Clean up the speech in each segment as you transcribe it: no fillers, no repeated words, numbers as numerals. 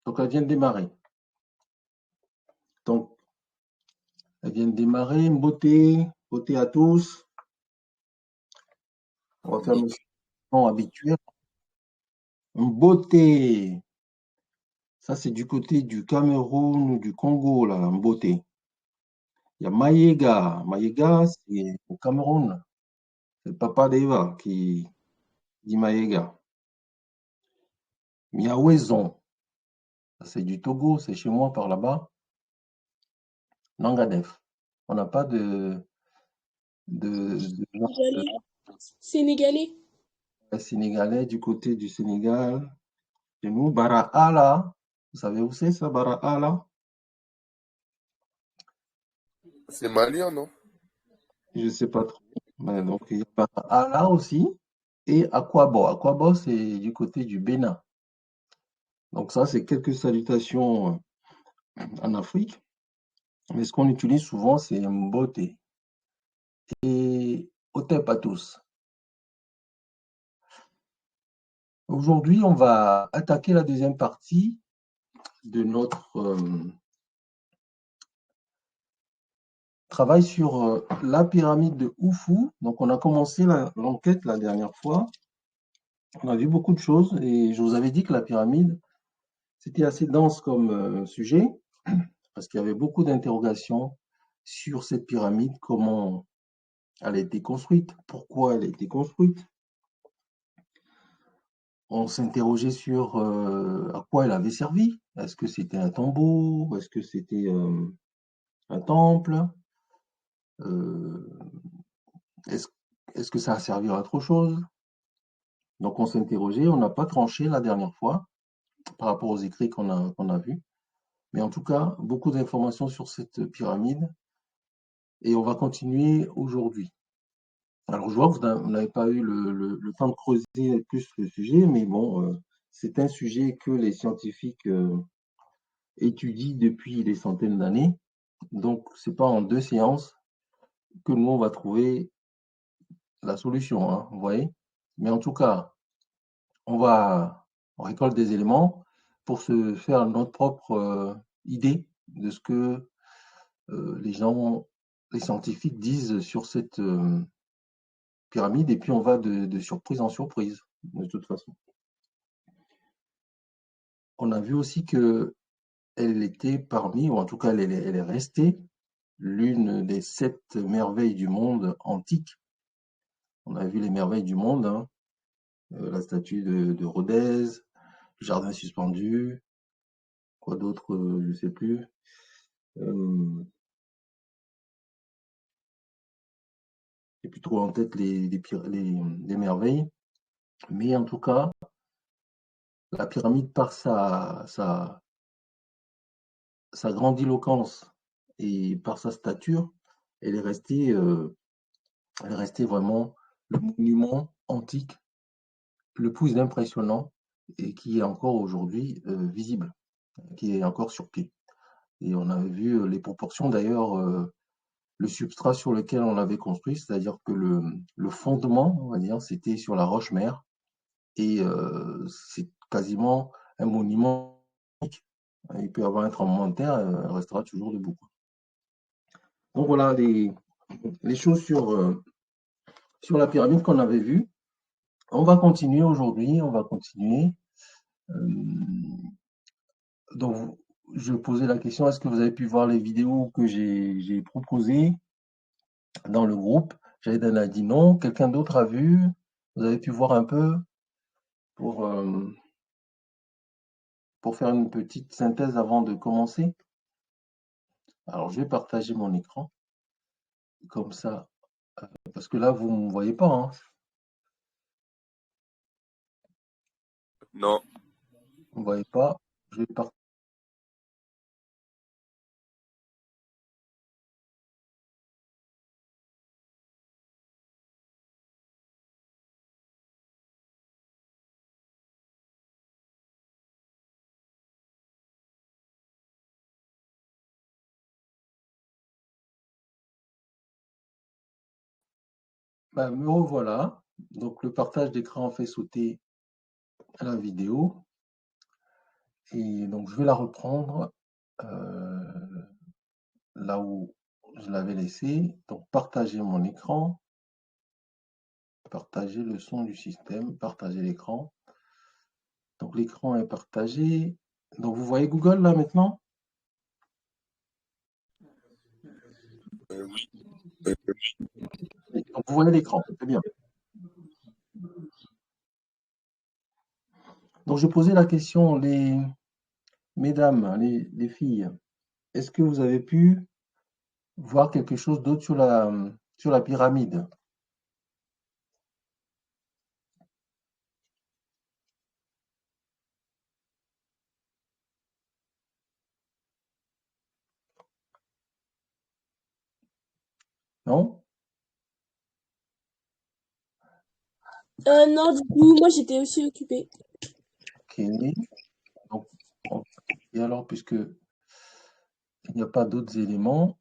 Donc, elle vient de démarrer. Donc, elle vient de démarrer. Une beauté, beauté à tous. On va faire le son habituel. Une beauté. Ça, c'est du côté du Cameroun ou du Congo, là, une beauté. Il y a Maïga. Maïga, c'est au Cameroun. C'est le papa d'Eva qui dit Maïga. Miaouezon. Ça, c'est du Togo, c'est chez moi par là-bas. Nangadef. On n'a pas de Sénégalais. Sénégalais. Sénégalais du côté du Sénégal. Chez nous, Barahala. Vous savez où c'est ça, Barahala? C'est malien, non? Je ne sais pas trop. Mais donc, il y a Barahala aussi. Et Akwabo. Akwabo, c'est du côté du Bénin. Donc ça, c'est quelques salutations en Afrique. Mais ce qu'on utilise souvent, c'est Mbote. Et Otep à tous. Aujourd'hui, on va attaquer la deuxième partie de notre travail sur la pyramide de Oufou. Donc, on a commencé l'enquête la dernière fois. On a vu beaucoup de choses et je vous avais dit que la pyramide, c'était assez dense comme sujet parce qu'il y avait beaucoup d'interrogations sur cette pyramide, comment elle a été construite, pourquoi elle a été construite. On s'interrogeait sur à quoi elle avait servi. Est-ce que c'était un tombeau? Est-ce que c'était un temple? Euh, est-ce, est-ce que ça a servi à autre chose? Donc on s'interrogeait, on n'a pas tranché la dernière fois par rapport aux écrits qu'on a vus. Mais en tout cas, beaucoup d'informations sur cette pyramide et on va continuer aujourd'hui. Alors je vois que vous n'avez pas eu le temps de creuser plus le sujet, mais bon, c'est un sujet que les scientifiques étudient depuis des centaines d'années. Donc c'est pas en 2 séances que nous on va trouver la solution, hein, vous voyez. Mais en tout cas, on récolte des éléments pour se faire notre propre idée de ce que les scientifiques disent sur cette pyramide, et puis on va de surprise en surprise, de toute façon. On a vu aussi que elle était parmi, ou en tout cas elle est restée, l'une des 7 merveilles du monde antique. On a vu les merveilles du monde, hein, la statue de Rhodez, le jardin suspendu, quoi d'autre, je ne sais plus. Euh, J'ai plus trop en tête les merveilles, mais en tout cas, la pyramide, par sa grandiloquence et par sa stature, elle est restée, euh, elle est restée vraiment le monument antique le plus impressionnant et qui est encore aujourd'hui visible, qui est encore sur pied. Et on avait vu les proportions d'ailleurs, le substrat sur lequel on l'avait construit, c'est-à-dire que le fondement, on va dire, c'était sur la roche-mère et c'est quasiment un monument. Il peut y avoir un tremblement de terre, elle restera toujours debout. Donc voilà les choses sur la pyramide qu'on avait vues. On va continuer aujourd'hui, on va continuer. Donc, je posais la question, est-ce que vous avez pu voir les vidéos que j'ai proposées dans le groupe? Jaïdan a dit non. Quelqu'un d'autre a vu? Vous avez pu voir un peu pour, euh, pour faire une petite synthèse avant de commencer? Alors, je vais partager mon écran, comme ça, parce que là, vous ne me voyez pas, hein. Non. Vous ne me voyez pas. Je vais partager. Ben, me revoilà. Donc, le partage d'écran fait sauter la vidéo. Et donc, je vais la reprendre là où je l'avais laissé. Donc, partager mon écran, partager le son du système, partager l'écran. Donc, l'écran est partagé. Donc, vous voyez Google là maintenant? Oui. Donc, vous voyez l'écran, c'est bien. Donc, je posais la question, mesdames, les filles, est-ce que vous avez pu voir quelque chose d'autre sur la pyramide? Non? Non, du coup, moi j'étais aussi occupée. Ok. Donc, et alors, puisque il n'y a pas d'autres éléments,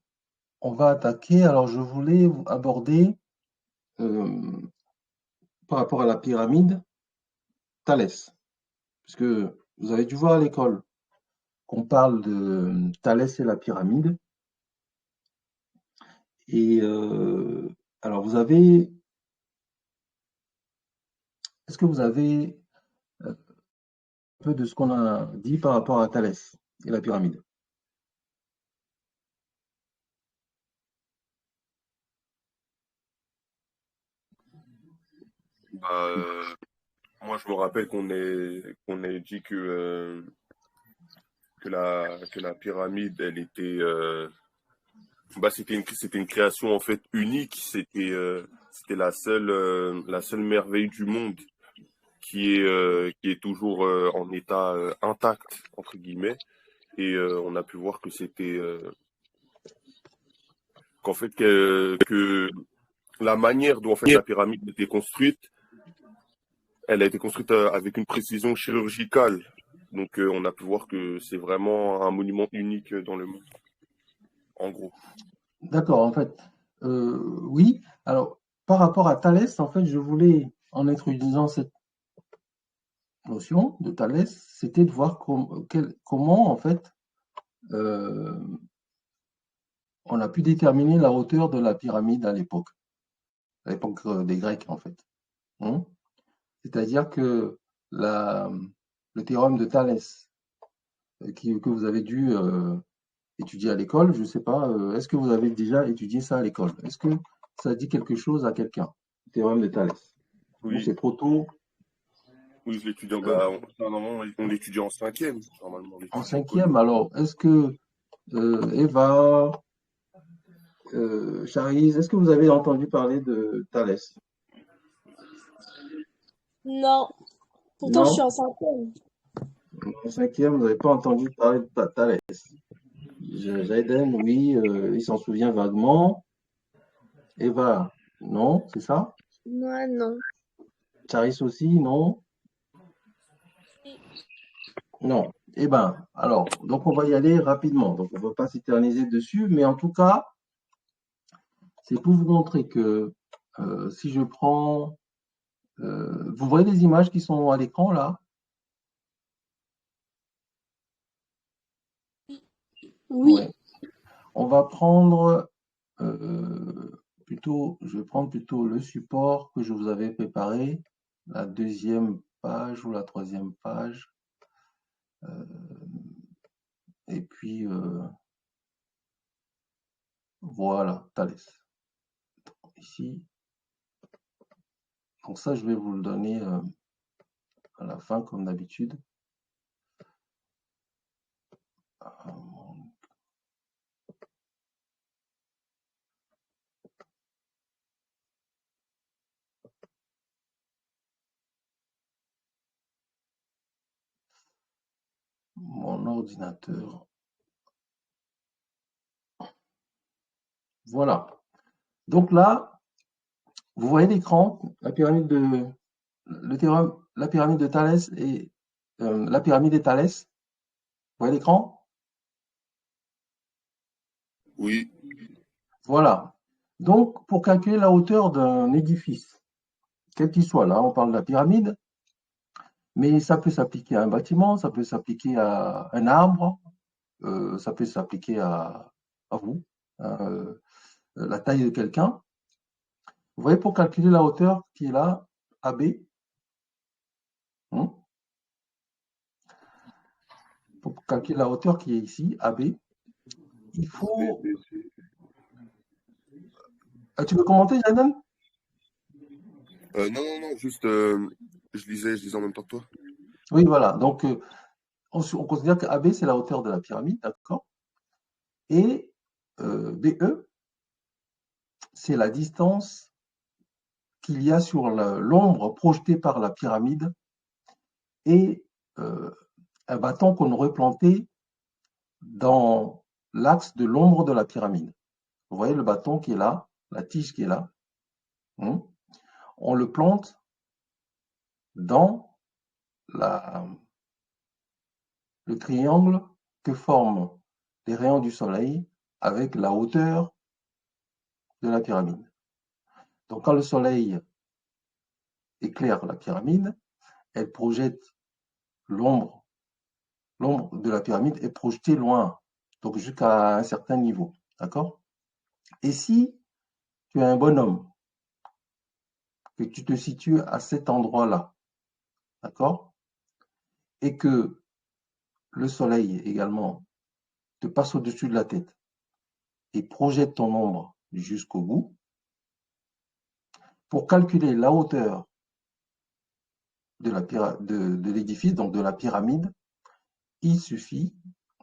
on va attaquer. Alors, je voulais aborder, euh, par rapport à la pyramide, Thalès. Puisque vous avez dû voir à l'école qu'on parle de Thalès et la pyramide. Et alors, est-ce que vous avez un peu de ce qu'on a dit par rapport à Thalès et la pyramide? Bah, moi, je me rappelle qu'on ait dit que la pyramide, elle était, bah, c'était une création en fait unique. C'était la seule merveille du monde qui est toujours en état intact entre guillemets. Et on a pu voir que c'était qu'en fait que la manière dont en fait la pyramide a été construite, elle a été construite avec une précision chirurgicale. Donc on a pu voir que c'est vraiment un monument unique dans le monde, en gros. D'accord, en fait, oui. Alors, par rapport à Thalès, en fait, je voulais, en introduisant cette notion de Thalès, c'était de voir comment, en fait, euh, on a pu déterminer la hauteur de la pyramide à l'époque des Grecs, en fait. Hein. C'est-à-dire que la, le théorème de Thalès, que vous avez dû étudier à l'école, je ne sais pas, est-ce que vous avez déjà étudié ça à l'école? Est-ce que ça dit quelque chose à quelqu'un, le théorème de Thalès? Ou Oui, c'est trop tôt? oui, je l'étudie. Euh, Bah, normalement, on l'étudie en cinquième. Normalement, on En l'étudie au collège. cinquième, alors, est-ce que Eva, Charise, est-ce que vous avez entendu parler de Thalès? Non, pourtant je suis Non? en cinquième. En cinquième, vous n'avez pas entendu parler de Thalès. Jaden, oui, il s'en souvient vaguement. Eva, non, c'est ça? Moi, non. Charis aussi, non? Non. Eh ben, alors, donc on va y aller rapidement. Donc on ne va pas s'éterniser dessus, mais en tout cas, c'est pour vous montrer que si je prends, vous voyez les images qui sont à l'écran là? Oui. Ouais. On va prendre plutôt, je vais prendre plutôt le support que je vous avais préparé, la deuxième page ou la troisième page. Et puis voilà, Thalès. Ici. Donc ça, je vais vous le donner à la fin, comme d'habitude. Mon ordinateur. Voilà. Donc là, vous voyez l'écran, la pyramide de Thalès et la pyramide de Thalès. Vous voyez l'écran? Oui, Voilà. Donc, pour calculer la hauteur d'un édifice, quel qu'il soit, là, on parle de la pyramide, Mais ça peut s'appliquer à un bâtiment, ça peut s'appliquer à un arbre, ça peut s'appliquer à vous, la taille de quelqu'un. Vous voyez, pour calculer la hauteur qui est là, AB, hein, pour calculer la hauteur qui est ici, AB, il faut... BBC. Ah, tu veux commenter, Jaden? Non, juste, je lisais en même temps que toi. Oui, voilà. Donc, on considère que AB, c'est la hauteur de la pyramide, d'accord? Et BE, c'est la distance qu'il y a sur l'ombre projetée par la pyramide et un bâton qu'on aurait planté dans l'axe de l'ombre de la pyramide. Vous voyez le bâton qui est là, la tige qui est là, hein? On le plante dans le triangle que forment les rayons du soleil avec la hauteur de la pyramide. Donc quand le soleil éclaire la pyramide, elle projette l'ombre. L'ombre de la pyramide est projetée loin, donc jusqu'à un certain niveau. D'accord? Et si tu es un bonhomme, que tu te situes à cet endroit-là, d'accord? Et que le soleil également te passe au-dessus de la tête et projette ton ombre jusqu'au bout, pour calculer la hauteur de l'édifice, donc de la pyramide, il suffit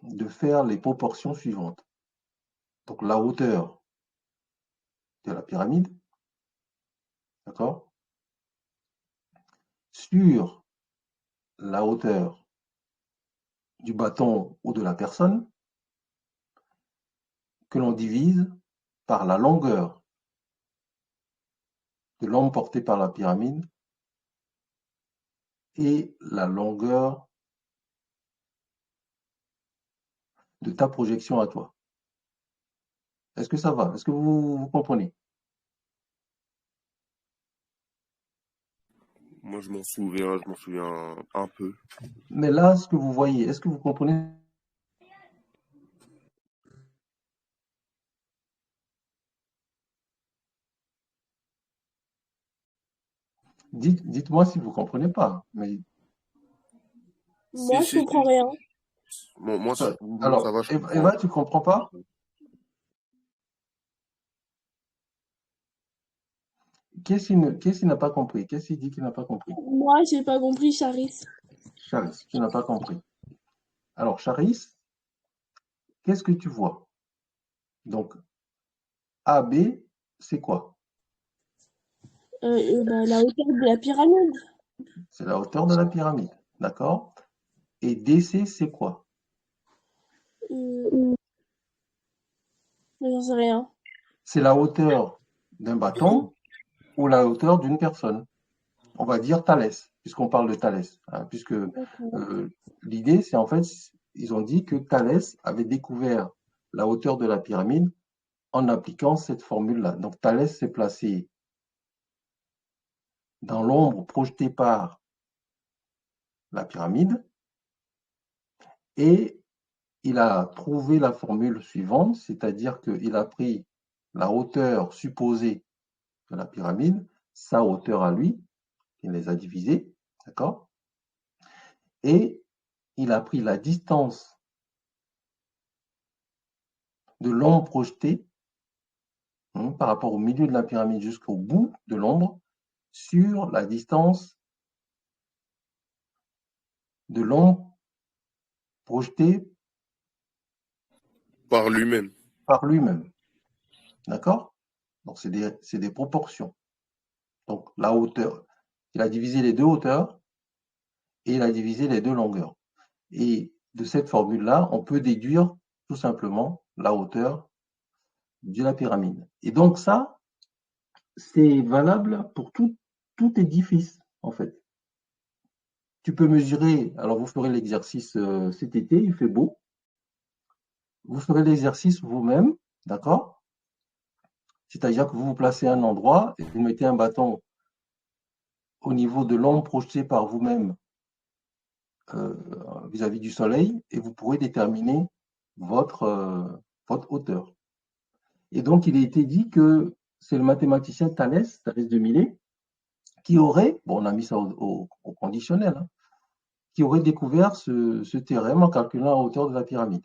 de faire les proportions suivantes. Donc la hauteur de la pyramide, d'accord, sur la hauteur du bâton ou de la personne, que l'on divise par la longueur de l'ombre portée par la pyramide et la longueur de ta projection à toi. Est-ce que ça va? Est-ce que vous comprenez? Moi, je m'en souviens un peu. Mais là, ce que vous voyez, est-ce que vous comprenez? Dites-moi si vous comprenez pas. Mais Moi, je Si. comprends rien. Bon, moi, ça alors, va, je comprends. Eva, tu comprends pas? Qu'est-ce qui n'a pas compris? Qu'est-ce qu'il dit qu'il n'a pas compris? Moi, j'ai pas compris, Charis. Charis, tu n'as pas compris. Alors, Charis, qu'est-ce que tu vois? Donc, AB, c'est quoi? La hauteur de la pyramide. C'est la hauteur de la pyramide, d'accord? Et DC, c'est quoi? Euh, J'en sais rien. C'est la hauteur d'un bâton ou la hauteur d'une personne. On va dire Thalès, puisqu'on parle de Thalès, hein, puisque D'accord. l'idée, c'est en fait, ils ont dit que Thalès avait découvert la hauteur de la pyramide en appliquant cette formule-là. Donc Thalès s'est placé dans l'ombre projetée par la pyramide et il a trouvé la formule suivante, c'est-à-dire qu'il a pris la hauteur supposée de la pyramide, sa hauteur à lui, il les a divisées, d'accord? Et il a pris la distance de l'ombre projetée par rapport au milieu de la pyramide jusqu'au bout de l'ombre sur la distance de l'ombre projetée Par lui-même. par lui-même. D'accord? Donc, c'est des proportions. Donc, la hauteur, il a divisé les deux hauteurs et il a divisé les deux longueurs. Et de cette formule-là, on peut déduire tout simplement la hauteur de la pyramide. Et donc, ça, c'est valable pour tout édifice, en fait. Tu peux mesurer, alors vous ferez l'exercice cet été, il fait beau. Vous ferez l'exercice vous-même, d'accord? C'est-à-dire que vous vous placez à un endroit et vous mettez un bâton au niveau de l'ombre projetée par vous-même vis-à-vis du Soleil et vous pourrez déterminer votre hauteur. Et donc, il a été dit que c'est le mathématicien Thalès de Milet, qui aurait, bon, on a mis ça au conditionnel, hein, qui aurait découvert ce théorème en calculant la hauteur de la pyramide.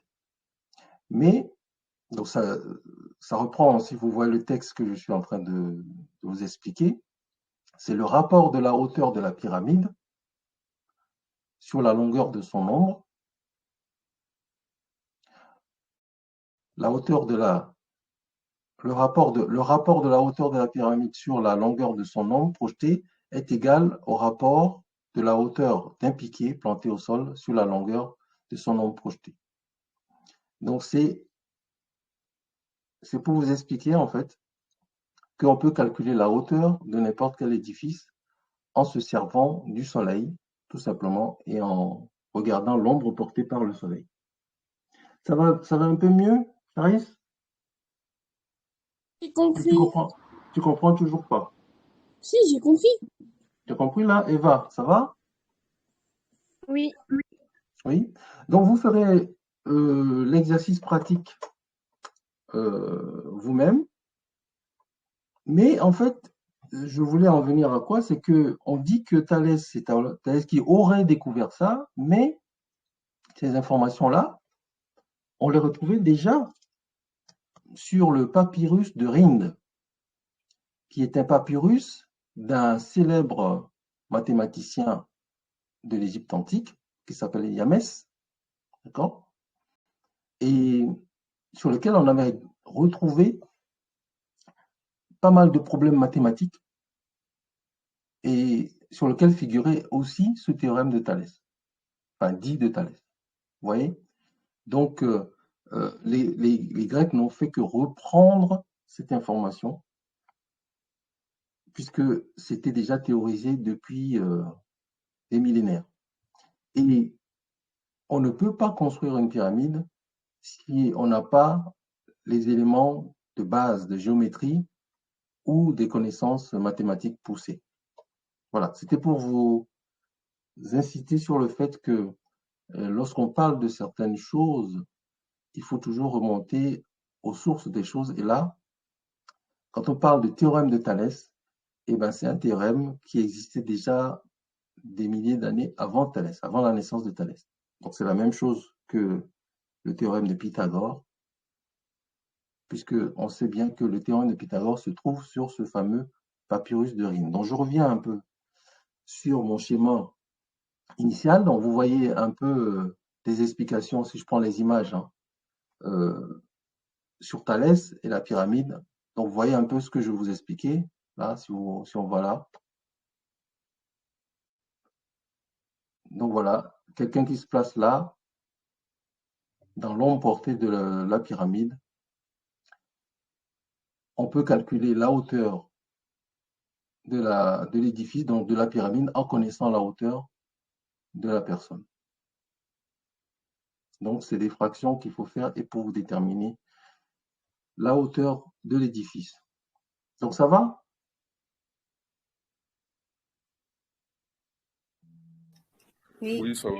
Mais, donc ça reprend, si vous voyez le texte que je suis en train de vous expliquer, c'est le rapport de la hauteur de la pyramide sur la longueur de son ombre, la hauteur de le rapport de la hauteur de la pyramide sur la longueur de son ombre projetée est égal au rapport de la hauteur d'un piquet planté au sol sur la longueur de son ombre projetée. Donc c'est pour vous expliquer en fait qu'on peut calculer la hauteur de n'importe quel édifice en se servant du soleil, tout simplement, et en regardant l'ombre portée par le soleil. Ça va un peu mieux, Charis? J'ai compris. Tu comprends toujours pas? Si, j'ai compris. Tu as compris là, Eva, ça va? Oui. Oui. Donc vous ferez l'exercice pratique vous-même. Mais en fait, je voulais en venir à quoi? C'est que on dit que Thalès, c'est Thalès qui aurait découvert ça, mais ces informations-là, on les retrouvait déjà sur le papyrus de Rhind, qui est un papyrus d'un célèbre mathématicien de l'Égypte antique, qui s'appelait Yamès, d'accord? Et sur lequel on avait retrouvé pas mal de problèmes mathématiques et sur lequel figurait aussi ce théorème de Thalès, enfin dit de Thalès. Vous voyez? Donc, les Grecs n'ont fait que reprendre cette information, puisque c'était déjà théorisé depuis des millénaires. Et on ne peut pas construire une pyramide si on n'a pas les éléments de base de géométrie ou des connaissances mathématiques poussées. Voilà, c'était pour vous inciter sur le fait que lorsqu'on parle de certaines choses, il faut toujours remonter aux sources des choses. Et là, quand on parle de théorème de Thalès, eh ben, c'est un théorème qui existait déjà des milliers d'années avant Thalès, avant la naissance de Thalès. Donc c'est la même chose que le théorème de Pythagore, puisqu'on sait bien que le théorème de Pythagore se trouve sur ce fameux papyrus de Rhind. Donc je reviens un peu sur mon schéma initial. Donc vous voyez un peu des explications, si je prends les images, hein, sur Thalès et la pyramide. Donc vous voyez un peu ce que je vous expliquais, là, si on voit là. Donc voilà, quelqu'un qui se place là, dans l'ombre portée de la pyramide, on peut calculer la hauteur de l'édifice, donc de la pyramide, en connaissant la hauteur de la personne. Donc, c'est des fractions qu'il faut faire et pour vous déterminer la hauteur de l'édifice. Donc, ça va? Oui, ça va.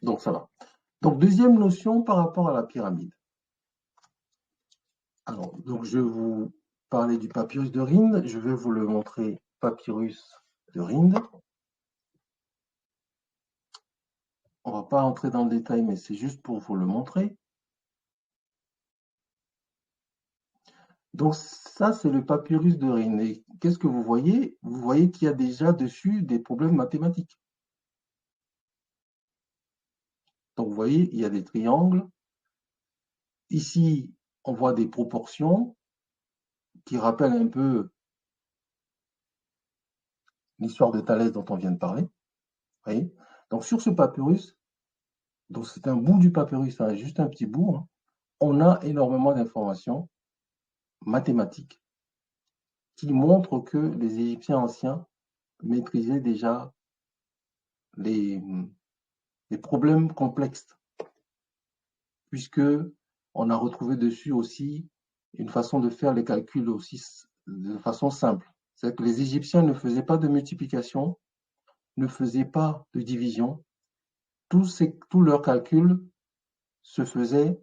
Donc, ça va. Donc, deuxième notion par rapport à la pyramide. Alors, donc, je vais vous parler du papyrus de Rhind. Je vais vous le montrer, papyrus de Rhind. On ne va pas entrer dans le détail, mais c'est juste pour vous le montrer. Donc ça, c'est le papyrus de Rhind. Et qu'est-ce que vous voyez? Vous voyez qu'il y a déjà dessus des problèmes mathématiques. Donc vous voyez, il y a des triangles. Ici, on voit des proportions qui rappellent un peu l'histoire de Thalès dont on vient de parler. Vous voyez? Donc sur ce papyrus, donc c'est un bout du papyrus, hein, juste un petit bout, hein, on a énormément d'informations mathématiques qui montrent que les Égyptiens anciens maîtrisaient déjà les problèmes complexes, puisque on a retrouvé dessus aussi une façon de faire les calculs aussi de façon simple. C'est-à-dire que les Égyptiens ne faisaient pas de multiplication, ne faisaient pas de division. tous leurs calculs se faisaient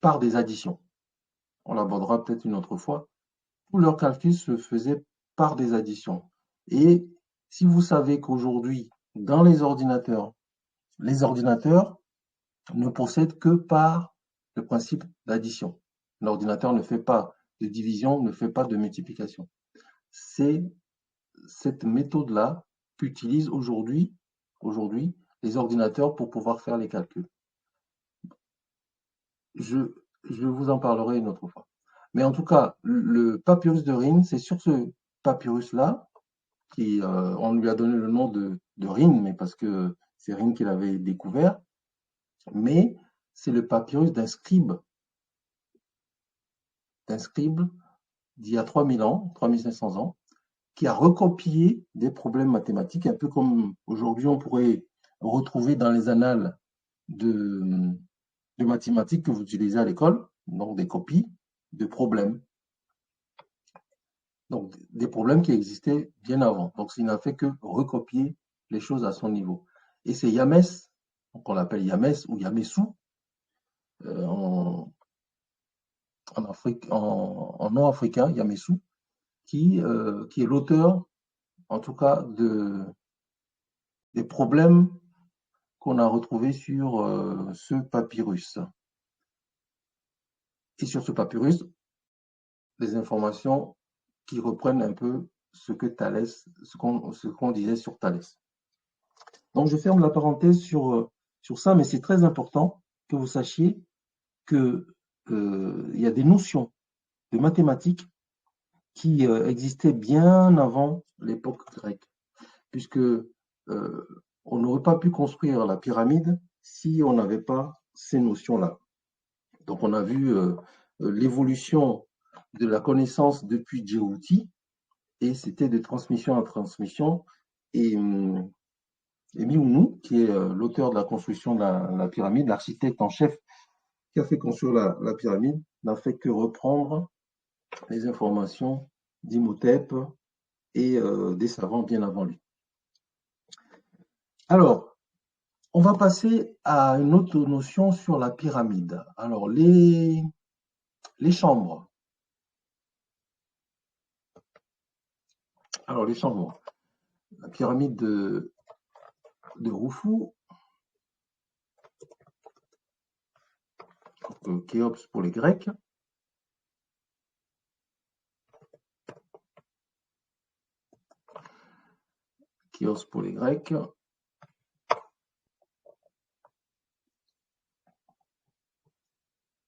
par des additions. On l'abordera peut-être une autre fois. Tous leurs calculs se faisaient par des additions. Et si vous savez qu'aujourd'hui, dans les ordinateurs ne procèdent que par le principe d'addition. L'ordinateur ne fait pas de division, ne fait pas de multiplication. C'est cette méthode-là qu'utilisent aujourd'hui les ordinateurs pour pouvoir faire les calculs. Je vous en parlerai une autre fois. Mais en tout cas, le papyrus de Rhin, c'est sur ce papyrus-là, on lui a donné le nom de Rhin, mais parce que c'est Rhin qui l'avait découvert, mais c'est le papyrus d'un scribe d'il y a 3000 ans, 3500 ans, qui a recopié des problèmes mathématiques, un peu comme aujourd'hui on pourrait retrouver dans les annales de mathématiques que vous utilisez à l'école, donc des copies de problèmes. Donc des problèmes qui existaient bien avant. Donc il n'a fait que recopier les choses à son niveau. Et c'est Yamès, qu'on l'appelle Yamès ou Yamessou, en nom africain, Yamessou, qui est l'auteur, en tout cas, des problèmes qu'on a retrouvés sur ce papyrus. Et sur ce papyrus, des informations qui reprennent un peu ce que Thalès, ce qu'on disait sur Thalès. Donc je ferme la parenthèse sur ça, mais c'est très important que vous sachiez que il y a des notions de mathématiques qui existaient bien avant l'époque grecque, puisque on n'aurait pas pu construire la pyramide si on n'avait pas ces notions-là. Donc on a vu l'évolution de la connaissance depuis Djéouti, et c'était de transmission en transmission. Et Miounou, qui est l'auteur de la construction de la pyramide, l'architecte en chef qui a fait construire la pyramide, n'a fait que reprendre les informations d'Imhotep et des savants bien avant lui. Alors, on va passer à une autre notion sur la pyramide. Alors, les chambres. Alors, les chambres. La pyramide de Khufu, Khéops pour les Grecs. Khéops pour les Grecs.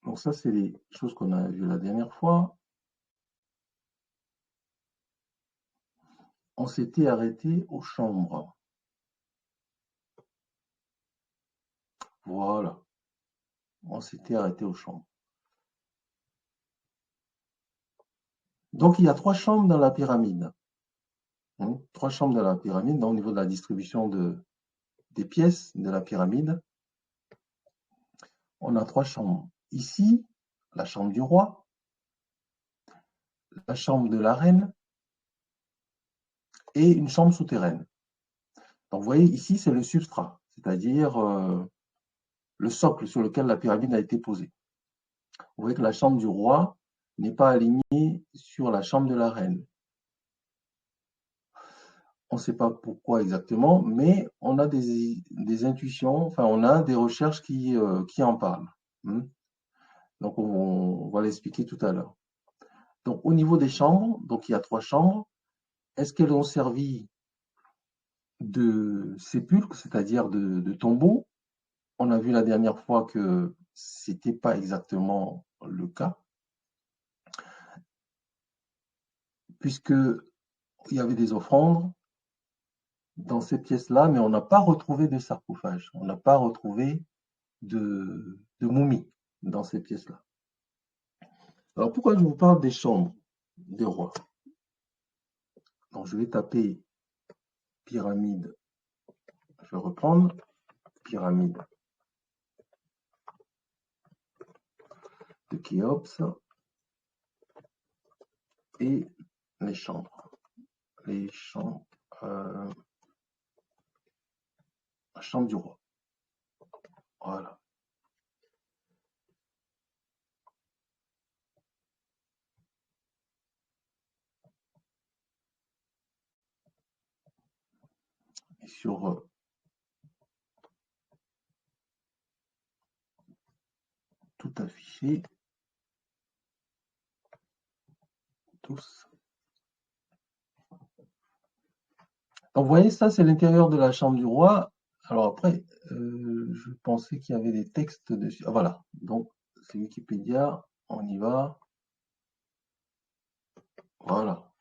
Donc ça, c'est les choses qu'on a vues la dernière fois. On s'était arrêté aux chambres. Voilà. On s'était arrêté aux chambres. Donc, il y a 3 chambres dans la pyramide. 3 chambres dans la pyramide, au niveau de la distribution des pièces de la pyramide. On a 3 chambres. Ici, la chambre du roi, la chambre de la reine et une chambre souterraine. Donc, vous voyez, ici, c'est le substrat, c'est-à-dire le socle sur lequel la pyramide a été posée. Vous voyez que la chambre du roi n'est pas alignée sur la chambre de la reine. On ne sait pas pourquoi exactement, mais on a des intuitions, enfin on a des recherches qui en parlent. Donc on va l'expliquer tout à l'heure. Donc au niveau des chambres, donc il y a 3 chambres. Est-ce qu'elles ont servi de sépulcre, c'est-à-dire de tombeau? On a vu la dernière fois que c'était pas exactement le cas, puisque il y avait des offrandes dans ces pièces-là, mais on n'a pas retrouvé de sarcophage, on n'a pas retrouvé de momies dans ces pièces-là. Alors pourquoi je vous parle des chambres des rois? Donc je vais taper pyramide, je vais reprendre pyramide de Khéops et les chambres. La chambre du roi. Voilà. Et sur tout affiché, tous. Donc, vous voyez, ça, c'est l'intérieur de la chambre du roi. Alors après, je pensais qu'il y avait des textes dessus. Ah, voilà. Donc, c'est Wikipédia. On y va. Voilà.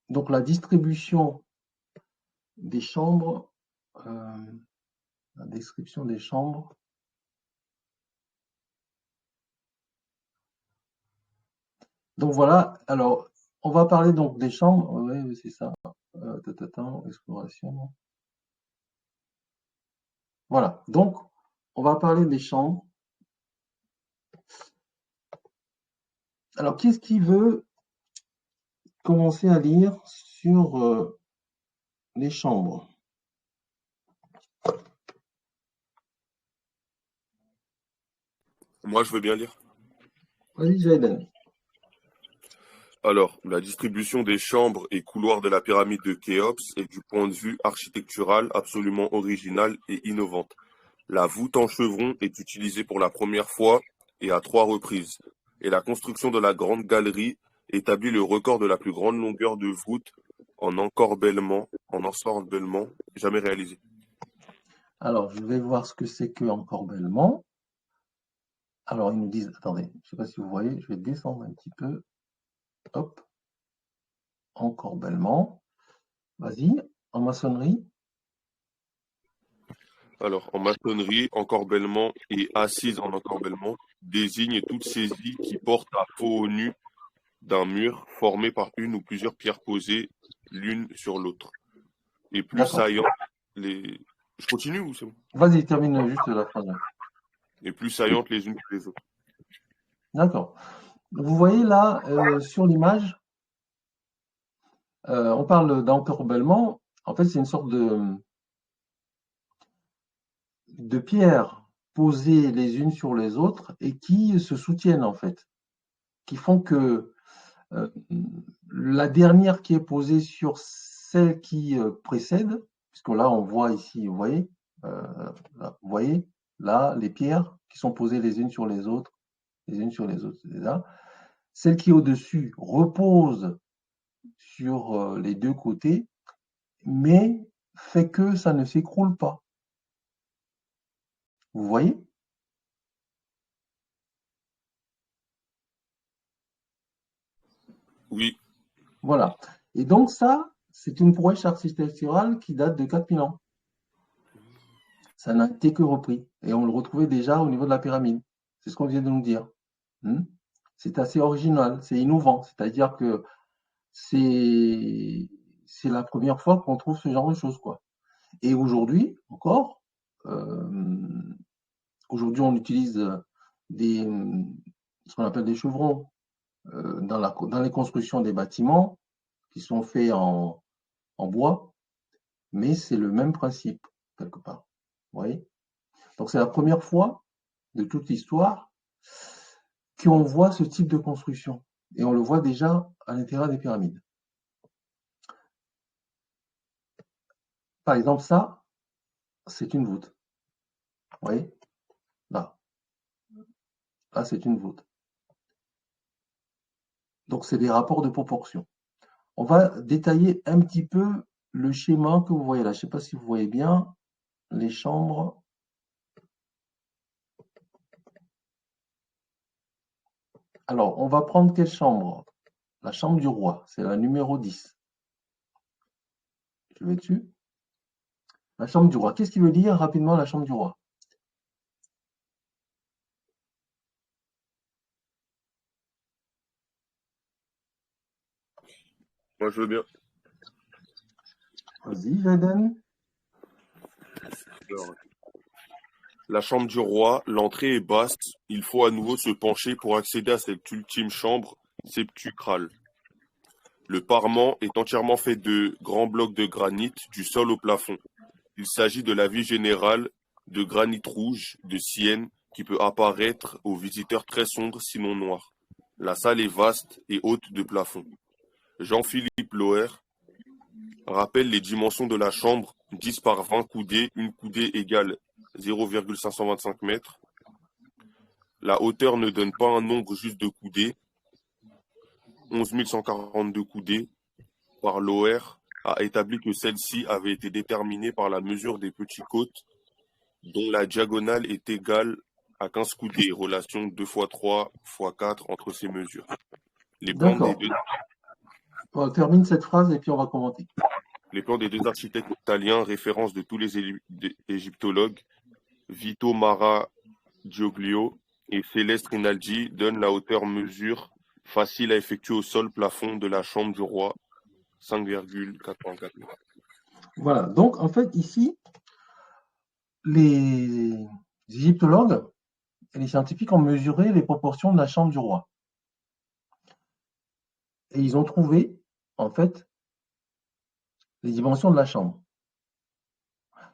Donc, la distribution des chambres, la description des chambres. Donc, voilà. Alors, on va parler donc des chambres. Oui, c'est ça. Exploration. Voilà. Donc, on va parler des chambres. Alors, qu'est-ce qui veut commencer à lire sur les chambres? Moi, je veux bien lire. Vas-y, Jaden. Alors, la distribution des chambres et couloirs de la pyramide de Khéops est du point de vue architectural absolument originale et innovante. La voûte en chevron est utilisée pour la première fois et à 3 reprises. Et la construction de la grande galerie établit le record de la plus grande longueur de voûte en encorbellement jamais réalisé. Alors, je vais voir ce que c'est que encorbellement. Alors, ils nous disent, attendez, je ne sais pas si vous voyez, je vais descendre un petit peu. Hop, encorbellement. Vas-y, en maçonnerie. Alors, en maçonnerie, encorbellement et assise en encorbellement désigne toute saisie qui porte à faux au nu d'un mur formé par une ou plusieurs pierres posées l'une sur l'autre. Et plus D'accord. saillantes les... Je continue ou c'est bon? Vas-y, termine juste la phrase. Et plus saillantes les unes que les autres. D'accord. Vous voyez là, sur l'image, on parle d'encorbellement. En fait, c'est une sorte de pierres posées les unes sur les autres et qui se soutiennent, en fait, qui font que la dernière qui est posée sur celle qui précède, puisque là on voit ici, là, vous voyez là les pierres qui sont posées les unes sur les autres, c'est ça. Celle qui est au-dessus repose sur les deux côtés, mais fait que ça ne s'écroule pas. Vous voyez? Oui, Voilà. Et donc ça, c'est une prouesse architecturale qui date de 4000 ans. Ça n'a été que repris. Et on le retrouvait déjà au niveau de la pyramide. C'est ce qu'on vient de nous dire. C'est assez original, c'est innovant. C'est-à-dire que c'est c'est la première fois qu'on trouve ce genre de choses, quoi. Et aujourd'hui, encore, aujourd'hui, on utilise des, ce qu'on appelle des chevrons dans les constructions des bâtiments qui sont faits en bois, mais c'est le même principe, quelque part. Vous voyez? Donc, c'est la première fois de toute l'histoire qu'on voit ce type de construction. Et on le voit déjà à l'intérieur des pyramides. Par exemple, ça, c'est une voûte. Vous voyez? Là. Là, c'est une voûte. Donc, c'est des rapports de proportion. On va détailler un petit peu le schéma que vous voyez là. Je ne sais pas si vous voyez bien les chambres. Alors, on va prendre quelle chambre? La chambre du roi. C'est la numéro 10. Je vais dessus. La chambre du roi. Qu'est-ce qui veut dire rapidement la chambre du roi? moi je veux bien. Vas-y, Jaden. Alors, la chambre du roi, l'entrée est basse. Il faut à nouveau se pencher pour accéder à cette ultime chambre septucrale. Le parement est entièrement fait de grands blocs de granit du sol au plafond. Il s'agit de l'avis général de granit rouge de Sienne qui peut apparaître aux visiteurs très sombre sinon noir. La salle est vaste et haute de plafond. Jean-Philippe Loher rappelle les dimensions de la chambre 10 par 20 coudées, une coudée égale 0,525 mètres. La hauteur ne donne pas un nombre juste de coudées. 11 142 coudées par Loher a établi que celle-ci avait été déterminée par la mesure des petits côtes dont la diagonale est égale à 15 coudées, relation 2 x 3 x 4 entre ces mesures. Les plans des D'accord. deux, On termine cette phrase et puis on va commenter. les plans des deux architectes italiens, référence de tous les égyptologues, Vito Maragioglio et Céleste Rinaldi, donnent la hauteur mesure facile à effectuer au sol plafond de la chambre du roi, 5,84 mètres. Voilà. Donc, en fait, ici, les égyptologues et les scientifiques ont mesuré les proportions de la chambre du roi. Et ils ont trouvé, en fait, les dimensions de la chambre.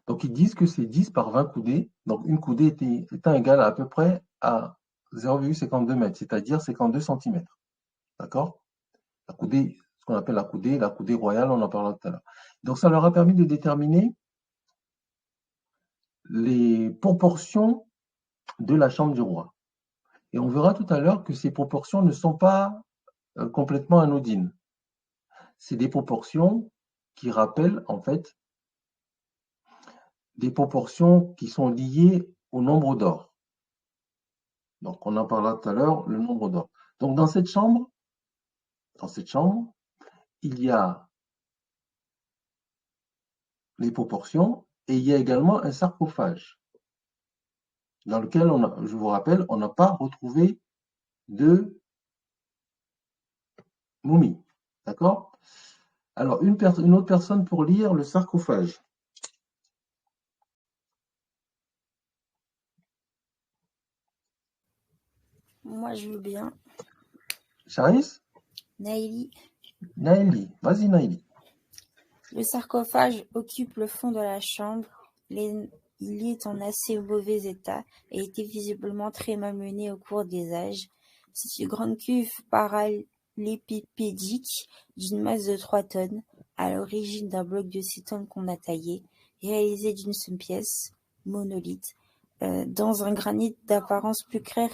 Donc, ils disent que c'est 10 par 20 coudées. Donc, une coudée étant égale à peu près à 0,52 mètres, c'est-à-dire 52 cm. D'accord? La coudée, ce qu'on appelle la coudée royale, on en parlera tout à l'heure. Donc, ça leur a permis de déterminer les proportions de la chambre du roi. Et on verra tout à l'heure que ces proportions ne sont pas complètement anodines. C'est des proportions qui rappellent en fait des proportions qui sont liées au nombre d'or. Donc on en parlera tout à l'heure, le nombre d'or. Donc dans cette chambre, il y a les proportions et il y a également un sarcophage dans lequel, je vous rappelle, on n'a pas retrouvé de momie. D'accord? Alors, une autre personne pour lire le sarcophage. Moi, je veux bien. Charis? Naïli. Naïli. Vas-y, Naïli. Le sarcophage occupe le fond de la chambre. Il est en assez mauvais état et était visiblement très malmené au cours des âges. C'est une grande cuve parallélépipédique d'une masse de 3 tonnes, à l'origine d'un bloc de 6 tonnes qu'on a taillé, réalisé d'une seule pièce, monolithe, dans un granit d'apparence plus clair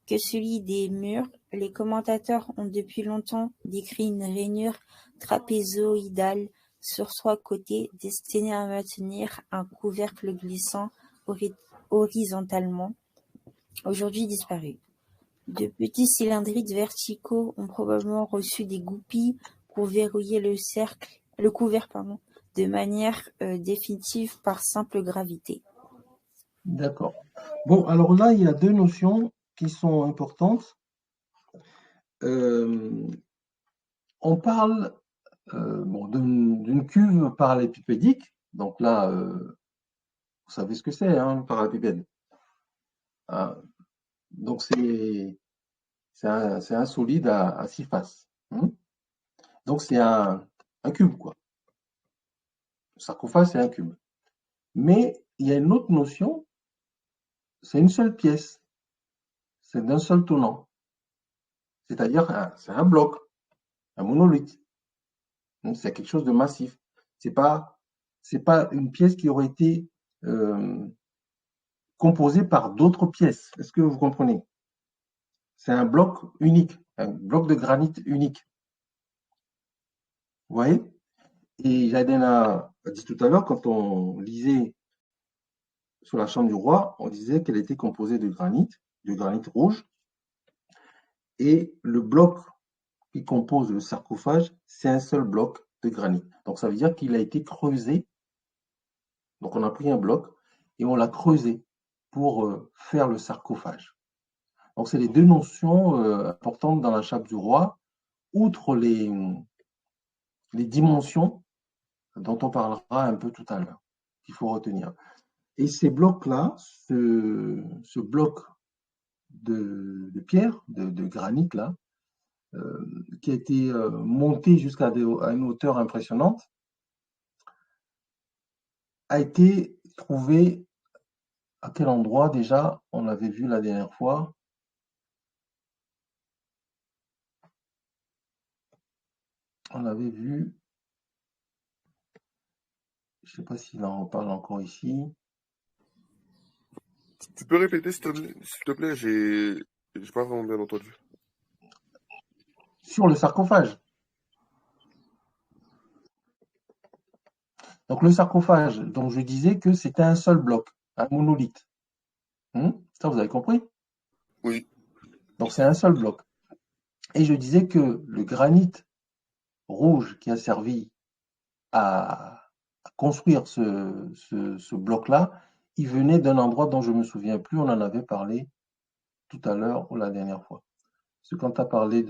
que celui des murs. Les commentateurs ont depuis longtemps décrit une rainure trapézoïdale sur 3 côtés destinée à maintenir un couvercle glissant horizontalement, aujourd'hui disparu. De petits cylindrides verticaux ont probablement reçu des goupilles pour verrouiller le couvercle de manière définitive par simple gravité. D'accord. Bon, alors là, il y a deux notions qui sont importantes. On parle d'une cuve parallépipédique. Donc là, vous savez ce que c'est, un parallépipède. Donc c'est un solide à 6 faces. Donc c'est un cube, quoi. Le sarcophage, c'est un cube. Mais il y a une autre notion, c'est une seule pièce. C'est d'un seul tenant. C'est-à-dire, c'est un bloc, un monolithe. C'est quelque chose de massif. C'est pas une pièce qui aurait été composée par d'autres pièces. Est-ce que vous comprenez? C'est un bloc unique, un bloc de granit unique. Vous voyez? Et Jadena a dit tout à l'heure, quand on lisait sur la chambre du roi, on disait qu'elle était composée de granit rouge. Et le bloc qui compose le sarcophage, c'est un seul bloc de granit. Donc ça veut dire qu'il a été creusé. Donc on a pris un bloc et on l'a creusé pour faire le sarcophage. Donc c'est les deux notions importantes dans la chape du roi, outre les dimensions dont on parlera un peu tout à l'heure, qu'il faut retenir. Et ces blocs-là, ce bloc de pierre, de granit là, qui a été montée jusqu'à une hauteur impressionnante, a été trouvée à quel endroit déjà? On l'avait vu la dernière fois. On l'avait vu, je ne sais pas s'il en reparle encore ici. Tu peux répéter, s'il te plaît, j'ai pas vraiment bien entendu. Sur le sarcophage. Donc le sarcophage, donc je disais que c'était un seul bloc, un monolithe. Ça, vous avez compris? Oui, Donc c'est un seul bloc. Et je disais que le granit rouge qui a servi à construire ce bloc-là, il venait d'un endroit dont je ne me souviens plus, on en avait parlé tout à l'heure ou la dernière fois. Parce que quand tu as parlé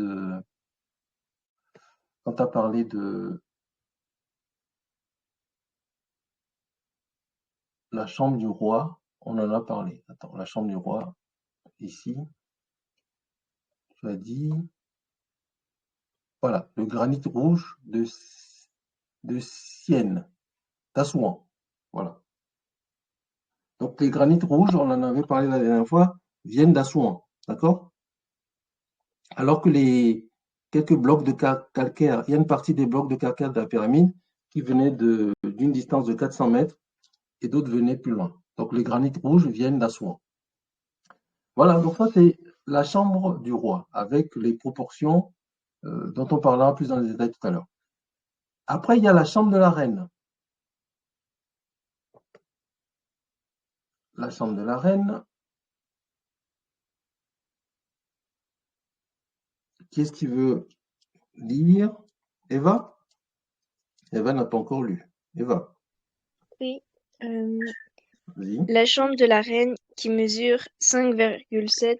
de la chambre du roi, on en a parlé. Attends, la chambre du roi, ici, tu as dit, voilà, le granit rouge de Sienne, d'Assouan. Voilà. Donc les granites rouges, on en avait parlé la dernière fois, viennent d'Assouan. D'accord? Alors que les quelques blocs de calcaire, il y a une partie des blocs de calcaire de la pyramide qui venaient d'une distance de 400 mètres et d'autres venaient plus loin. Donc les granites rouges viennent d'Assouan. Voilà, donc ça c'est la chambre du roi avec les proportions dont on parlera plus dans les détails tout à l'heure. Après, il y a la chambre de la reine. La chambre de la reine. Qui est-ce qui veut lire? Eva? Eva n'a pas encore lu. Eva, Oui. vas-y. La chambre de la reine, qui mesure 5,7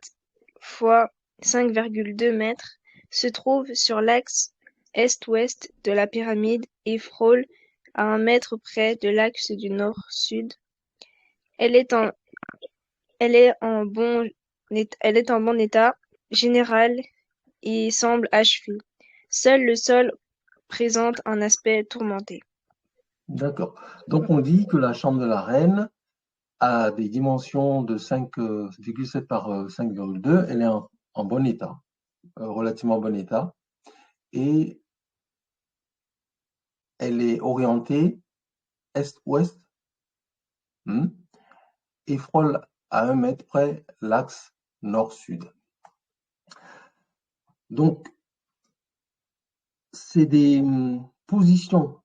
fois 5,2 mètres, se trouve sur l'axe est-ouest de la pyramide et frôle à 1 mètre près de l'axe du nord-sud. Elle est en bon état général et semble achevée. Seul le sol présente un aspect tourmenté. D'accord. Donc on dit que la chambre de la reine a des dimensions de 5,7 par 5,2. Elle est en bon état, relativement bon état. Et elle est orientée est-ouest et frôle à 1 mètre près l'axe nord-sud. Donc, c'est des positions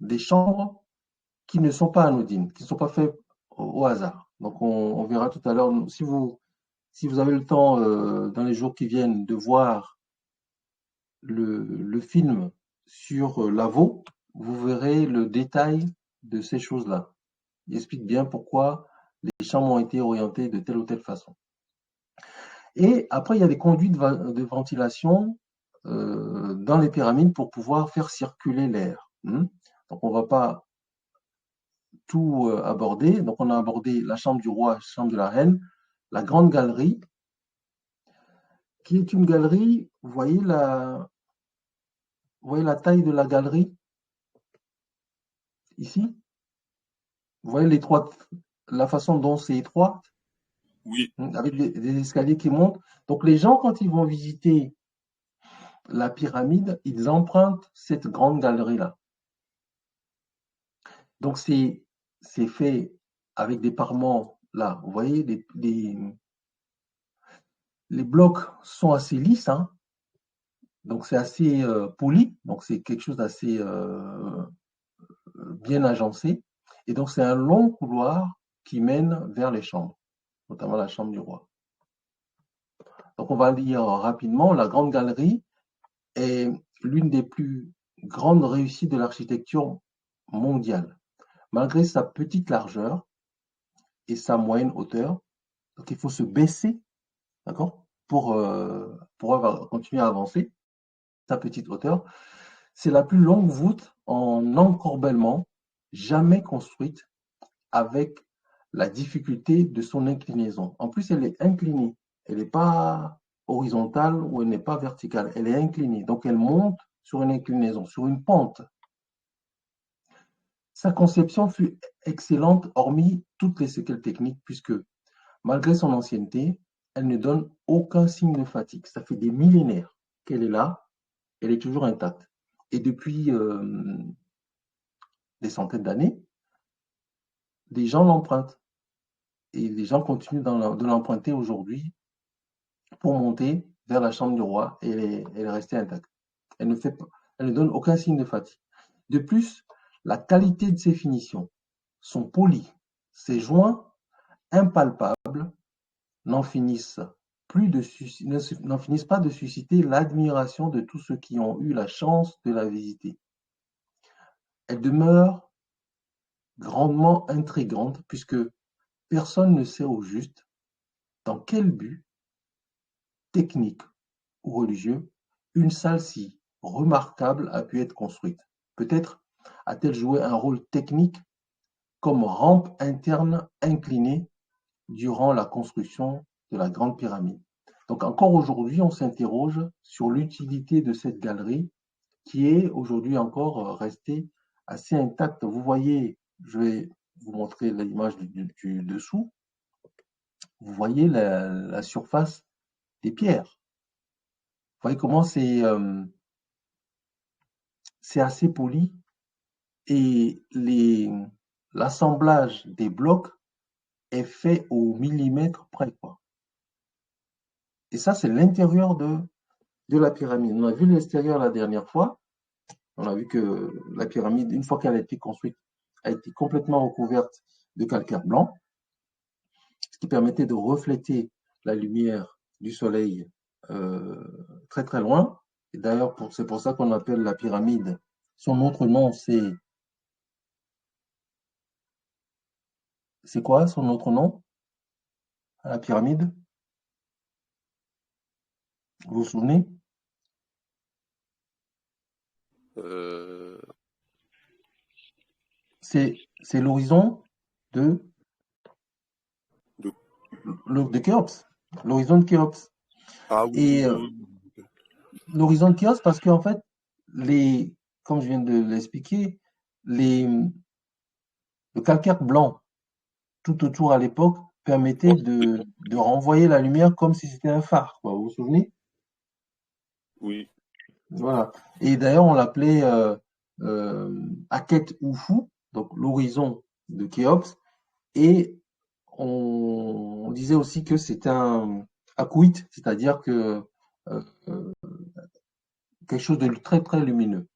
des chambres qui ne sont pas anodines, qui ne sont pas faites au hasard. Donc, on verra tout à l'heure, si vous avez le temps dans les jours qui viennent de voir le film sur Lavaux, vous verrez le détail de ces choses-là. Il explique bien pourquoi les chambres ont été orientées de telle ou telle façon. Et après, il y a des conduits de ventilation dans les pyramides pour pouvoir faire circuler l'air. Donc, on ne va pas tout aborder. Donc, on a abordé la chambre du roi, la chambre de la reine, la grande galerie, qui est une galerie, vous voyez la taille de la galerie ici? Vous voyez la façon dont c'est étroit, oui, avec des escaliers qui montent. Donc, les gens, quand ils vont visiter la pyramide, ils empruntent cette grande galerie-là. Donc, c'est fait avec des parements là. Vous voyez, les blocs sont assez lisses, hein. Donc c'est assez poli. Donc, c'est quelque chose d'assez bien agencé. Et donc, c'est un long couloir qui mène vers les chambres, notamment la chambre du roi. Donc, on va lire rapidement. La grande galerie est l'une des plus grandes réussites de l'architecture mondiale. Malgré sa petite largeur et sa moyenne hauteur, donc il faut se baisser, d'accord, pour continuer à avancer, sa petite hauteur. C'est la plus longue voûte en encorbellement jamais construite, avec la difficulté de son inclinaison. En plus, elle est inclinée. Elle n'est pas horizontale ou elle n'est pas verticale, elle est inclinée. Donc elle monte sur une inclinaison, sur une pente. Sa conception fut excellente, hormis toutes les séquelles techniques, puisque malgré son ancienneté, elle ne donne aucun signe de fatigue. Ça fait des millénaires qu'elle est là, elle est toujours intacte. Et depuis des centaines d'années, des gens l'empruntent. Et les gens continuent de l'emprunter aujourd'hui pour monter vers la chambre du roi et elle est restée intacte. Elle ne donne aucun signe de fatigue. De plus, la qualité de ses finitions sont polies. Ses joints impalpables n'en finissent pas de susciter l'admiration de tous ceux qui ont eu la chance de la visiter. Elle demeure grandement intrigante puisque personne ne sait au juste dans quel but technique ou religieux une salle si remarquable a pu être construite. Peut-être a-t-elle joué un rôle technique comme rampe interne inclinée durant la construction de la Grande Pyramide. Donc encore aujourd'hui, on s'interroge sur l'utilité de cette galerie qui est aujourd'hui encore restée assez intacte. Vous voyez, je vais vous montrer l'image du dessous, vous voyez la surface des pierres. Vous voyez comment c'est assez poli et l'assemblage des blocs est fait au millimètre près, quoi. Et ça, c'est l'intérieur de la pyramide. On a vu l'extérieur la dernière fois. On a vu que la pyramide, une fois qu'elle a été construite, a été complètement recouverte de calcaire blanc, ce qui permettait de refléter la lumière du soleil très très loin. Et d'ailleurs, c'est pour ça qu'on appelle la pyramide. Son autre nom, c'est quoi son autre nom à la pyramide? Vous vous souvenez? Euh, C'est l'horizon de, de- de Khéops. L'horizon de Khéops. Ah oui, Et oui, oui. l'horizon de Khéops parce qu'en fait, comme je viens de l'expliquer, les, le calcaire blanc tout autour à l'époque permettait Ouais, de renvoyer la lumière comme si c'était un phare, quoi. Vous vous souvenez? oui. Voilà. Et d'ailleurs, on l'appelait euh, Aket Oufou, donc l'horizon de Khéops, et on disait aussi que c'était un Akouit, c'est-à-dire que euh, euh, quelque chose de très très lumineux.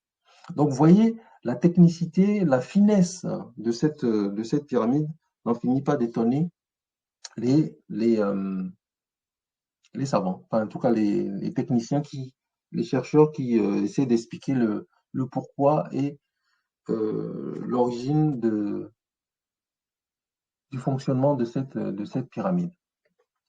Donc, vous voyez, la technicité, la finesse de cette pyramide n'en finit pas d'étonner les, les, euh, les savants, enfin, en tout cas les techniciens les chercheurs qui essaient d'expliquer le pourquoi et l'origine du fonctionnement de cette pyramide.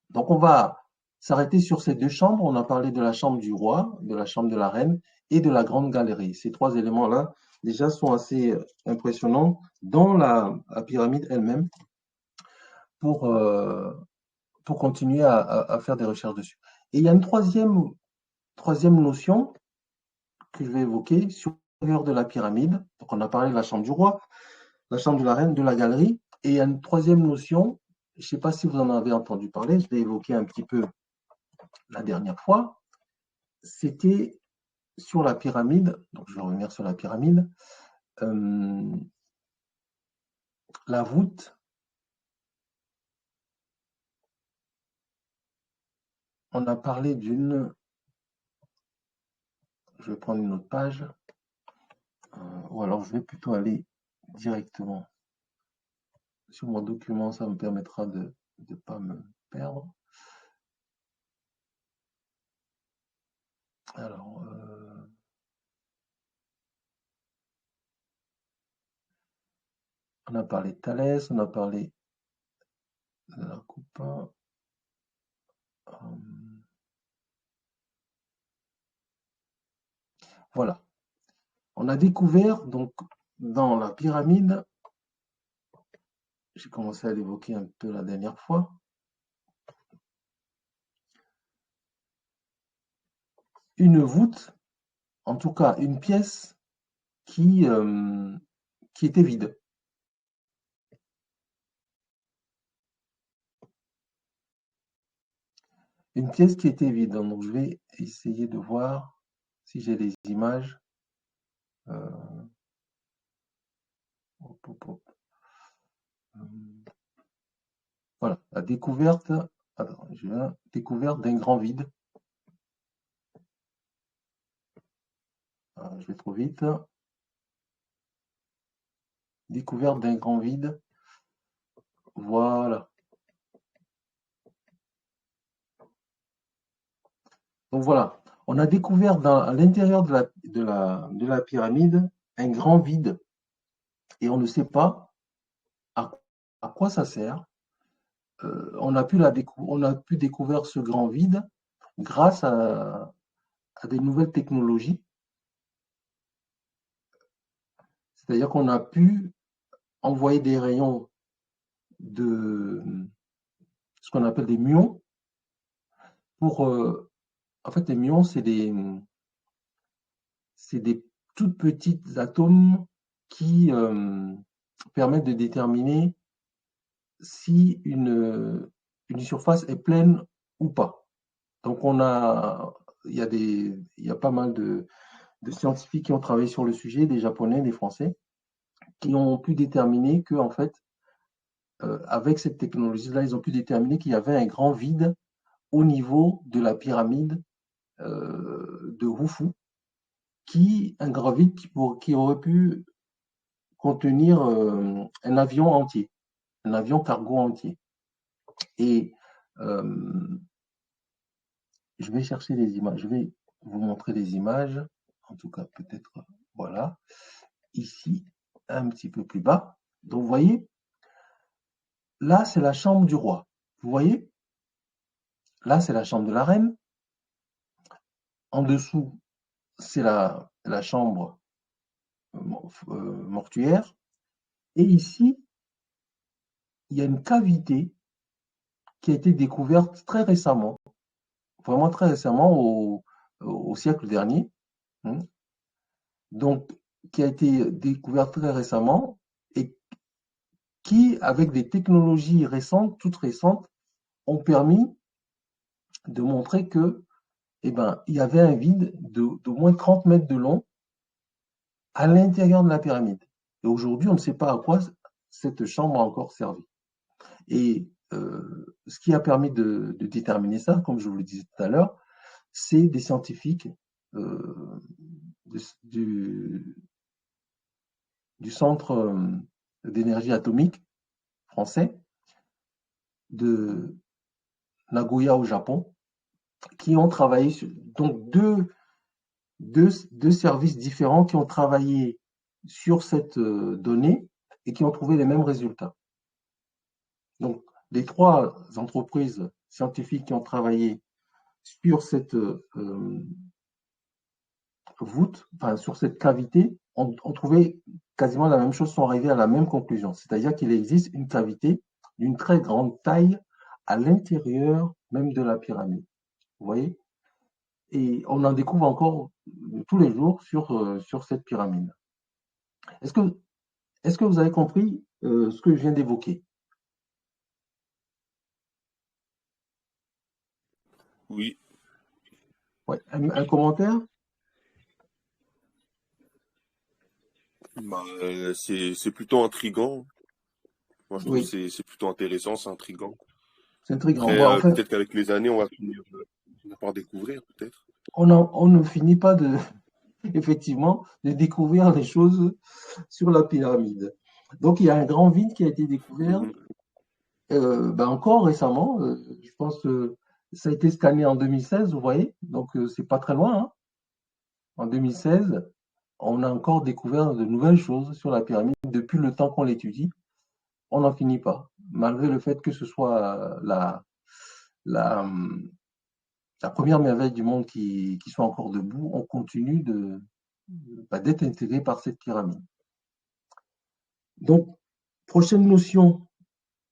Donc, on va s'arrêter sur ces deux chambres. On a parlé de la chambre du roi, de la chambre de la reine et de la grande galerie. Ces trois éléments-là, déjà, sont assez impressionnants dans la pyramide elle-même pour, euh, pour continuer à faire des recherches dessus. Et il y a une troisième notion que je vais évoquer sur l'intérieur de la pyramide. Donc, on a parlé de la chambre du roi, la chambre de la reine, de la galerie. Et il y a une troisième notion, je ne sais pas si vous en avez entendu parler, je l'ai évoqué un petit peu la dernière fois, c'était sur la pyramide, donc je vais revenir sur la pyramide, euh, la voûte, on a parlé je vais prendre une autre page, ou alors je vais plutôt aller directement sur mon document, ça me permettra de ne pas me perdre. Alors, on a parlé de Thalès, on a parlé de la coupa. Voilà. On a découvert donc dans la pyramide, j'ai commencé à l'évoquer un peu la dernière fois, une voûte, en tout cas une pièce qui était vide. Une pièce qui était vide. Donc, je vais essayer de voir si j'ai les images. Hop, hop, hop. Voilà, la découverte. Attends, découverte d'un grand vide. Je vais trop vite. Découverte d'un grand vide. Voilà. Donc voilà, on a découvert à l'intérieur de la pyramide un grand vide et on ne sait pas à quoi ça sert. On a pu découvrir ce grand vide grâce à des nouvelles technologies. C'est-à-dire qu'on a pu envoyer des rayons de ce qu'on appelle des muons pour en fait les muons c'est des toutes petites atomes qui permettent de déterminer si une surface est pleine ou pas. Donc il y a pas mal de scientifiques qui ont travaillé sur le sujet, des Japonais, des Français, qui ont pu déterminer que en fait avec cette technologie-là, ils ont pu déterminer qu'il y avait un grand vide au niveau de la pyramide de Khufu, un grand vide qui aurait pu contenir un avion entier, un avion cargo entier. Et je vais chercher les images, je vais vous montrer les images, en tout cas peut-être, voilà, ici, un petit peu plus bas. Donc vous voyez, là c'est la chambre du roi, vous voyez, là c'est la chambre de la reine, en dessous c'est la chambre mortuaire, et ici il y a une cavité qui a été découverte très récemment, vraiment très récemment au siècle dernier, hein. Donc qui a été découverte très récemment et qui, avec des technologies récentes, toutes récentes, ont permis de montrer que, il y avait un vide d'au moins 30 mètres de long à l'intérieur de la pyramide. Et aujourd'hui, on ne sait pas à quoi cette chambre a encore servi. Et ce qui a permis de déterminer ça, comme je vous le disais tout à l'heure, c'est des scientifiques du centre d'énergie atomique français de Nagoya au Japon, qui ont travaillé sur donc deux services différents qui ont travaillé sur cette donnée et qui ont trouvé les mêmes résultats. Donc, les trois entreprises scientifiques qui ont travaillé sur cette voûte, enfin sur cette cavité, ont trouvé quasiment la même chose, sont arrivés à la même conclusion. C'est-à-dire qu'il existe une cavité d'une très grande taille à l'intérieur même de la pyramide. Vous voyez? Et on en découvre encore tous les jours sur cette pyramide. Est-ce que vous avez compris ce que je viens d'évoquer? Oui. Ouais. Un commentaire? C'est plutôt intriguant. Moi, je trouve Oui, que c'est plutôt intéressant, c'est intriguant. c'est intriguant. Après, Bon, en fait, peut-être qu'avec les années, on va finir par découvrir, peut-être. on ne finit pas effectivement, de découvrir les choses sur la pyramide. Donc, il y a un grand vide qui a été découvert Mhm. encore récemment. Je pense que ça a été scanné en 2016, vous voyez. Donc, c'est pas très loin, hein. En 2016, on a encore découvert de nouvelles choses sur la pyramide. Depuis le temps qu'on l'étudie, on n'en finit pas. Malgré le fait que ce soit la, la première merveille du monde qui soit encore debout, on continue d'être intégré par cette pyramide. Donc, prochaine notion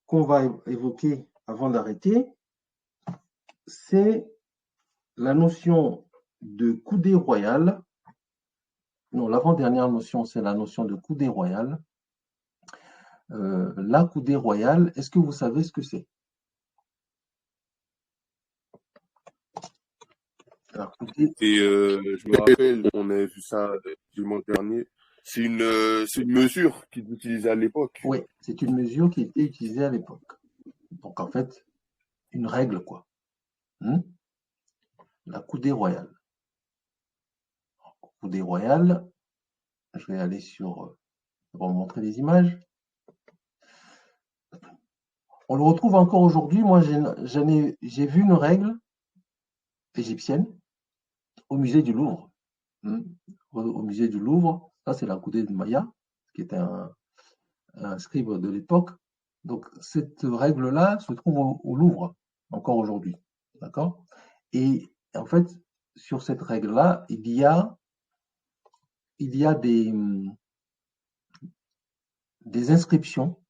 qu'on va évoquer avant d'arrêter, c'est la notion de coudée royale. Non, l'avant-dernière notion, c'est la notion de coudée royale. La coudée royale, est-ce que vous savez ce que c'est? La coudée, Et je me rappelle, on avait vu ça dimanche dernier. C'est une mesure qu'ils utilisaient à l'époque. oui, c'est une mesure qui était utilisée à l'époque. Donc, en fait, une règle, quoi. La coudée royale. Coudée royale, je vais aller sur, pour vous montrer des images. On le retrouve encore aujourd'hui. Moi, j'ai vu une règle égyptienne au musée du Louvre. Au musée du Louvre, ça c'est la coudée de Maya, qui était un scribe de l'époque. Donc cette règle-là se trouve au Louvre, encore aujourd'hui. D'accord? Et en fait, sur cette règle-là, il y a des inscriptions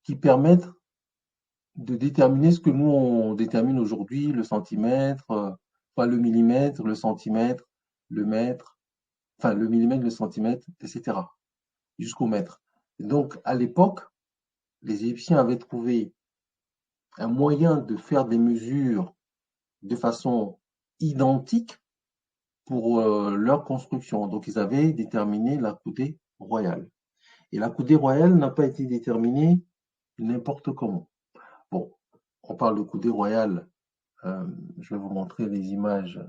qui permettent de déterminer ce que nous, on détermine aujourd'hui, le centimètre, le millimètre, le centimètre, le mètre, enfin le millimètre, le centimètre, etc., jusqu'au mètre. Donc, à l'époque, les Égyptiens avaient trouvé un moyen de faire des mesures de façon identique pour leur construction. Donc, ils avaient déterminé la coudée royale. Et la coudée royale n'a pas été déterminée n'importe comment. Bon, on parle de coudée royale. Je vais vous montrer les images.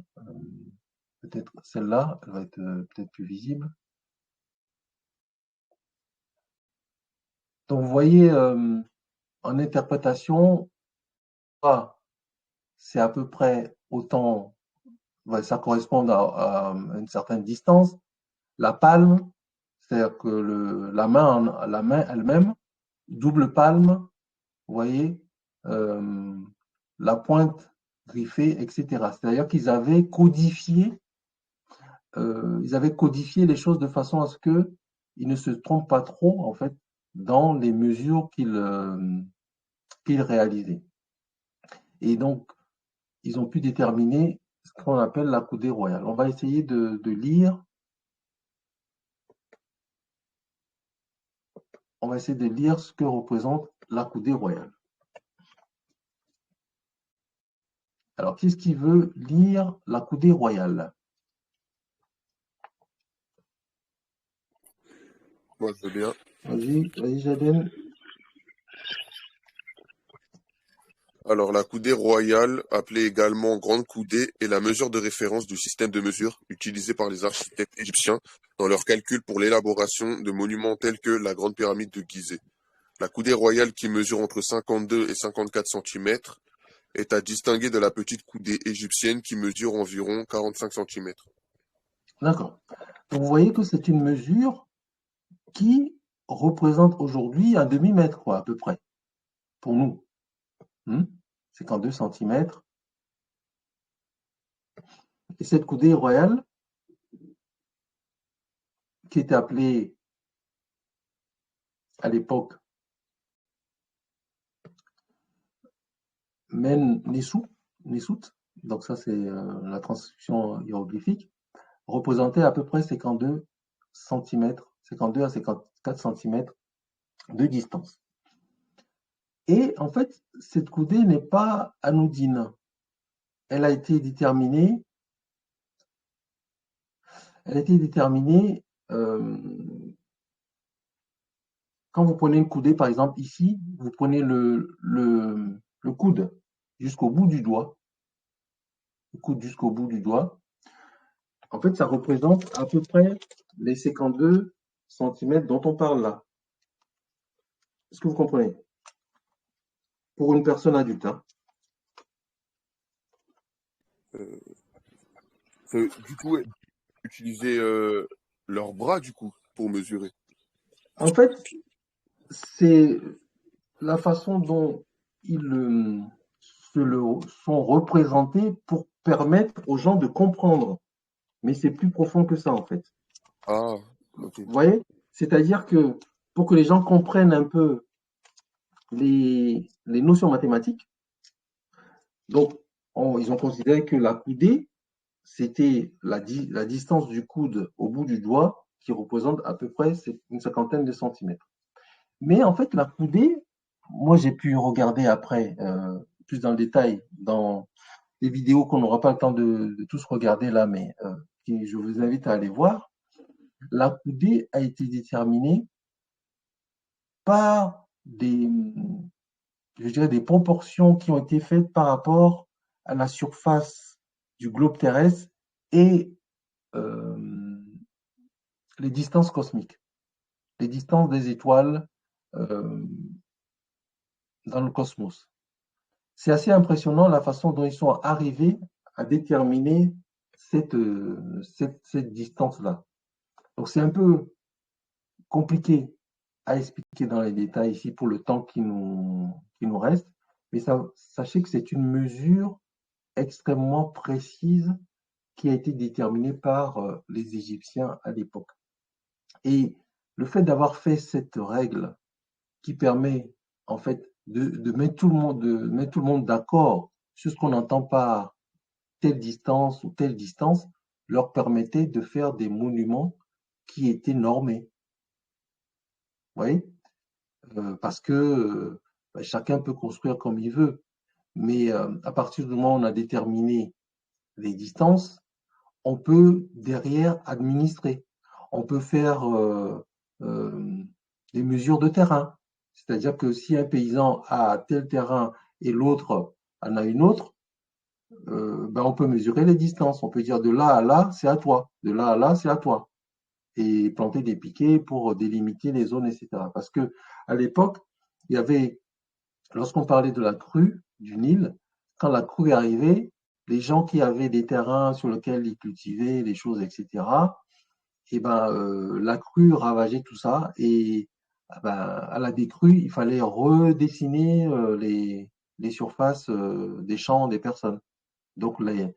Peut-être celle-là, elle va être peut-être plus visible. Donc, vous voyez, en interprétation, c'est à peu près autant, ça correspond à une certaine distance. La palme, c'est-à-dire que la main elle-même, double palme, vous voyez, la pointe griffée, etc. C'est-à-dire qu'ils avaient codifié les choses de façon à ce qu'ils ne se trompent pas trop, en fait, dans les mesures qu'ils réalisaient. Et donc, ils ont pu déterminer ce qu'on appelle la coudée royale. On va essayer de lire. On va essayer de lire ce que représente la coudée royale. Alors, qu'est-ce qui veut lire la coudée royale? Moi, je veux bien. Vas-y, Jaden. Alors, la coudée royale, appelée également grande coudée, est la mesure de référence du système de mesure utilisé par les architectes égyptiens dans leurs calculs pour l'élaboration de monuments tels que la Grande Pyramide de Gizeh. La coudée royale, qui mesure entre 52 et 54 cm, est à distinguer de la petite coudée égyptienne qui mesure environ 45 cm. D'accord. Donc, vous voyez que c'est une mesure qui représente aujourd'hui un demi-mètre, quoi, à peu près, pour nous. 52 cm. Et cette coudée royale, qui était appelée à l'époque Nessout, donc ça c'est la transcription hiéroglyphique, représentait à peu près 52 cm, 52 à 54 cm de distance. Et en fait, cette coudée n'est pas anodine. Elle a été déterminée. Quand vous prenez une coudée, par exemple ici, vous prenez le coude jusqu'au bout du doigt. Le coude jusqu'au bout du doigt. En fait, ça représente à peu près les 52 cm dont on parle là. Est-ce que vous comprenez? Pour une personne adulte. Du coup, utiliser leurs bras, du coup, pour mesurer. En fait, c'est la façon dont ils sont représentés pour permettre aux gens de comprendre. Mais c'est plus profond que ça, en fait. Ah, ok. Vous voyez? C'est-à-dire que pour que les gens comprennent un peu les notions mathématiques, donc ils ont considéré que la coudée c'était la distance du coude au bout du doigt qui représente à peu près une cinquantaine de centimètres. Mais en fait, la coudée, moi j'ai pu regarder après plus dans le détail dans des vidéos qu'on n'aura pas le temps de tous regarder là, mais je vous invite à aller voir. La coudée a été déterminée par je dirais, des proportions qui ont été faites par rapport à la surface du globe terrestre et les distances cosmiques, les distances des étoiles euh, dans le cosmos. C'est assez impressionnant la façon dont ils sont arrivés à déterminer cette distance-là. Donc c'est un peu compliqué à expliquer dans les détails ici pour le temps qui nous reste, mais sachez que c'est une mesure extrêmement précise qui a été déterminée par les Égyptiens à l'époque. Et le fait d'avoir fait cette règle qui permet en fait de mettre tout le monde d'accord sur ce qu'on entend par telle distance ou telle distance, leur permettait de faire des monuments qui étaient normés. Vous voyez, parce que chacun peut construire comme il veut, mais à partir du moment où on a déterminé les distances, on peut derrière administrer. On peut faire des mesures de terrain. C'est-à-dire que si un paysan a tel terrain et l'autre en a une autre, on peut mesurer les distances. On peut dire de là à là, c'est à toi. De là à là, c'est à toi. Et planter des piquets pour délimiter les zones, etc. Parce que à l'époque, il y avait, lorsqu'on parlait de la crue du Nil, quand la crue est arrivée, les gens qui avaient des terrains sur lesquels ils cultivaient les choses, etc., et la crue ravageait tout ça. Et à la décrue, il fallait redessiner les surfaces des champs des personnes. Donc, une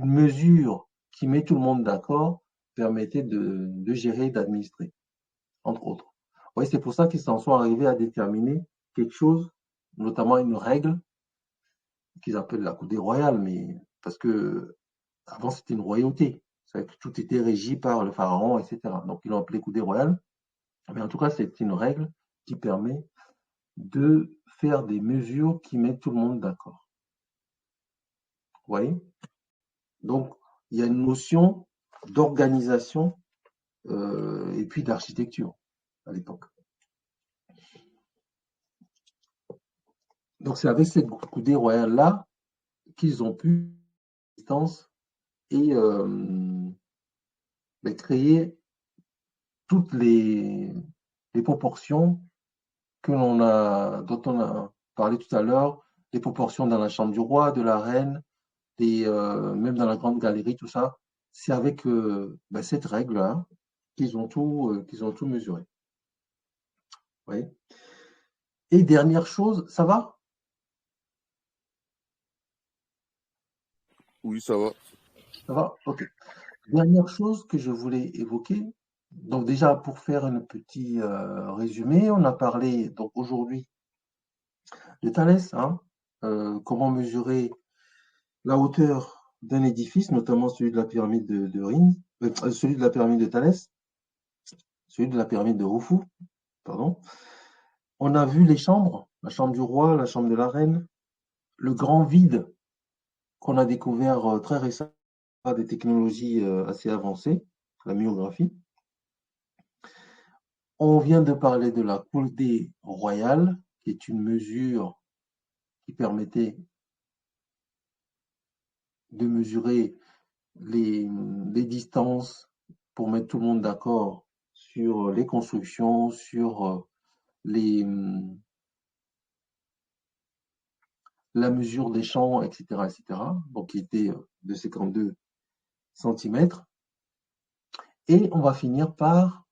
mesure qui met tout le monde d'accord permettait de gérer, d'administrer, entre autres. Oui, c'est pour ça qu'ils s'en sont arrivés à déterminer quelque chose, notamment une règle qu'ils appellent la coudée royale, mais parce que avant c'était une royauté, c'est que tout était régi par le pharaon, etc. Donc ils l'ont appelé coudée royale, mais en tout cas c'est une règle qui permet de faire des mesures qui mettent tout le monde d'accord. Vous voyez? Donc il y a une notion d'organisation et puis d'architecture à l'époque. Donc c'est avec cette coudée royale-là qu'ils ont pu distance et créer toutes les proportions dont on a parlé tout à l'heure, les proportions dans la chambre du roi, de la reine, et même dans la grande galerie, tout ça. C'est avec cette règle-là qu'ils ont tout mesuré. Oui. Et dernière chose, ça va? Oui, ça va. Ça va? Ok. Dernière chose que je voulais évoquer. Donc déjà, pour faire un petit résumé, on a parlé donc aujourd'hui de Thalès, hein, comment mesurer la hauteur d'un édifice, notamment celui de la pyramide de Rhind, celui de la pyramide de Thalès, celui de la pyramide de Khufu, pardon. On a vu les chambres, la chambre du roi, la chambre de la reine, le grand vide qu'on a découvert très récemment par des technologies assez avancées, la myographie. On vient de parler de la coudée royale, qui est une mesure qui permettait de mesurer les distances pour mettre tout le monde d'accord sur les constructions, sur la mesure des champs, etc., etc. Donc, qui était de 52 centimètres. Et on va finir par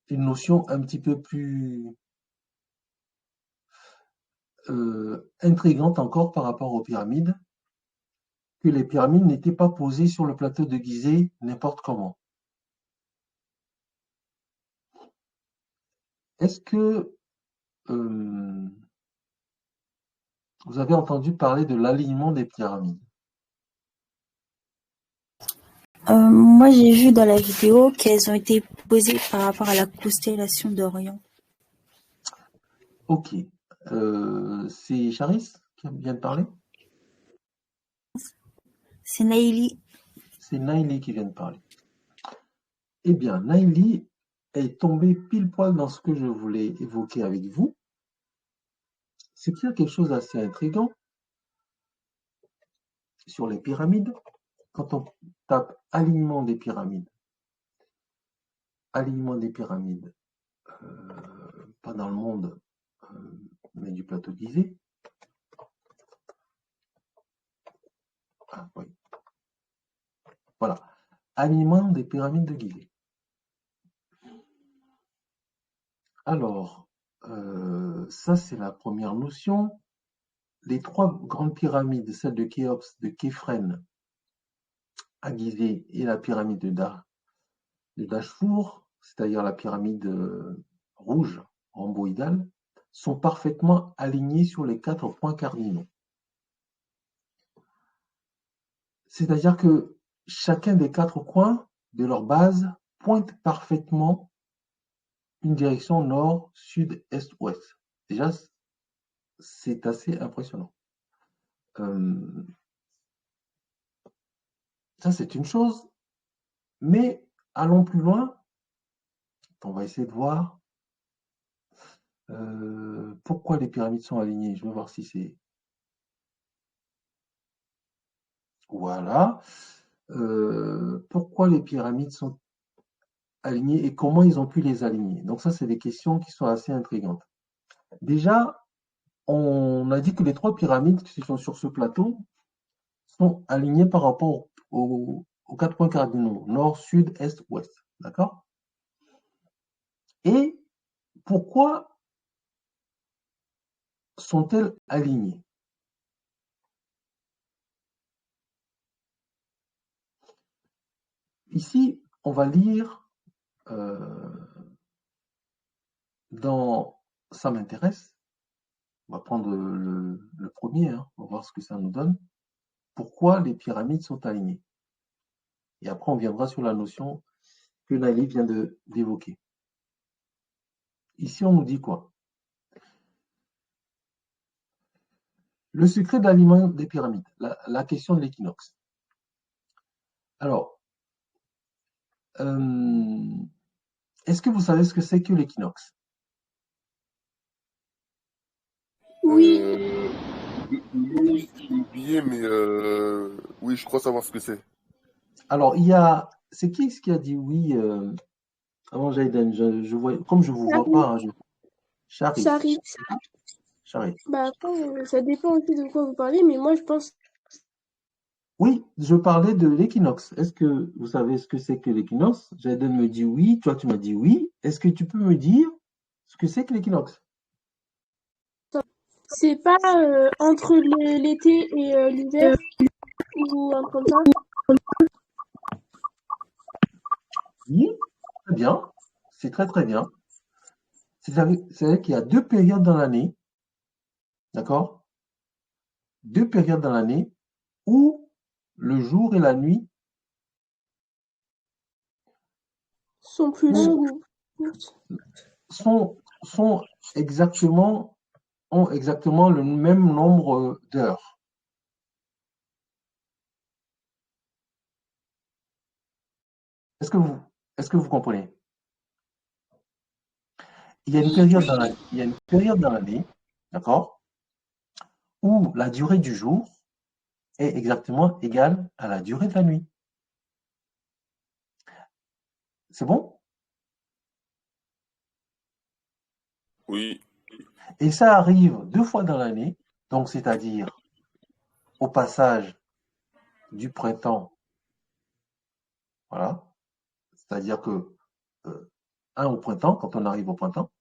une notion un petit peu plus intrigante encore par rapport aux pyramides, que les pyramides n'étaient pas posées sur le plateau de Gizeh n'importe comment. Est-ce que vous avez entendu parler de l'alignement des pyramides? Moi, j'ai vu dans la vidéo qu'elles ont été posées par rapport à la constellation d'Orion. Ok. C'est Charis qui vient de parler? C'est Naïli. C'est Naïli qui vient de parler. Eh bien, Naïli est tombée pile poil dans ce que je voulais évoquer avec vous. C'est qu'il y a quelque chose d'assez intriguant sur les pyramides. Quand on tape alignement des pyramides, pas dans le monde, mais du plateau de Gizeh. Ah, oui. Voilà. Alignement des pyramides de Gizeh. Alors, ça c'est la première notion. Les trois grandes pyramides, celle de Khéops, de Képhren à Gizeh et la pyramide de Dashfour, c'est-à-dire la pyramide rouge rhomboïdale, sont parfaitement alignées sur les 4 points cardinaux. C'est-à-dire que chacun des 4 coins de leur base pointe parfaitement une direction nord, sud, est, ouest. Déjà, c'est assez impressionnant. Ça, c'est une chose. Mais allons plus loin. On va essayer de voir pourquoi les pyramides sont alignées. Je vais voir si c'est... Voilà. Pourquoi les pyramides sont alignées et comment ils ont pu les aligner. Donc ça, c'est des questions qui sont assez intrigantes. Déjà, on a dit que les 3 pyramides qui sont sur ce plateau sont alignées par rapport aux 4 points cardinaux, nord, sud, est, ouest. D'accord? Et pourquoi sont-elles alignées? Ici, on va lire dans Ça m'intéresse. On va prendre le premier, hein, on va voir ce que ça nous donne. Pourquoi les pyramides sont alignées? Et après, on viendra sur la notion que Naïli vient d'évoquer. Ici, on nous dit quoi? Le secret de l'alignement des pyramides, la question de l'équinoxe. Alors, est-ce que vous savez ce que c'est que l'équinoxe? Oui. Oui, j'ai oublié, mais oui, je crois savoir ce que c'est. Alors, c'est qui ce qui a dit oui avant Jaden? Je vois, comme je ne vous vois pas, hein, Charis. Charit. Charis. Bah après, ça dépend aussi de quoi vous parlez, mais moi je pense. Oui, je parlais de l'équinoxe. Est-ce que vous savez ce que c'est que l'équinoxe? Jaden me dit oui, toi tu m'as dit oui. Est-ce que tu peux me dire ce que c'est que l'équinoxe? C'est pas entre l'été et l'hiver ou un truc comme ça. Oui, très bien. C'est très très bien. C'est-à-dire qu'il y a 2 périodes dans l'année, d'accord? 2 périodes dans l'année où le jour et la nuit Sont plus longues ou courtes. sont exactement, ont exactement le même nombre d'heures. Est-ce que vous comprenez? Il y a une période dans l'année, d'accord, où la durée du jour est exactement égale à la durée de la nuit. C'est bon? Oui, Et ça arrive 2 fois dans l'année, donc c'est-à-dire au passage du printemps, voilà, c'est-à-dire que au printemps, quand on arrive au printemps,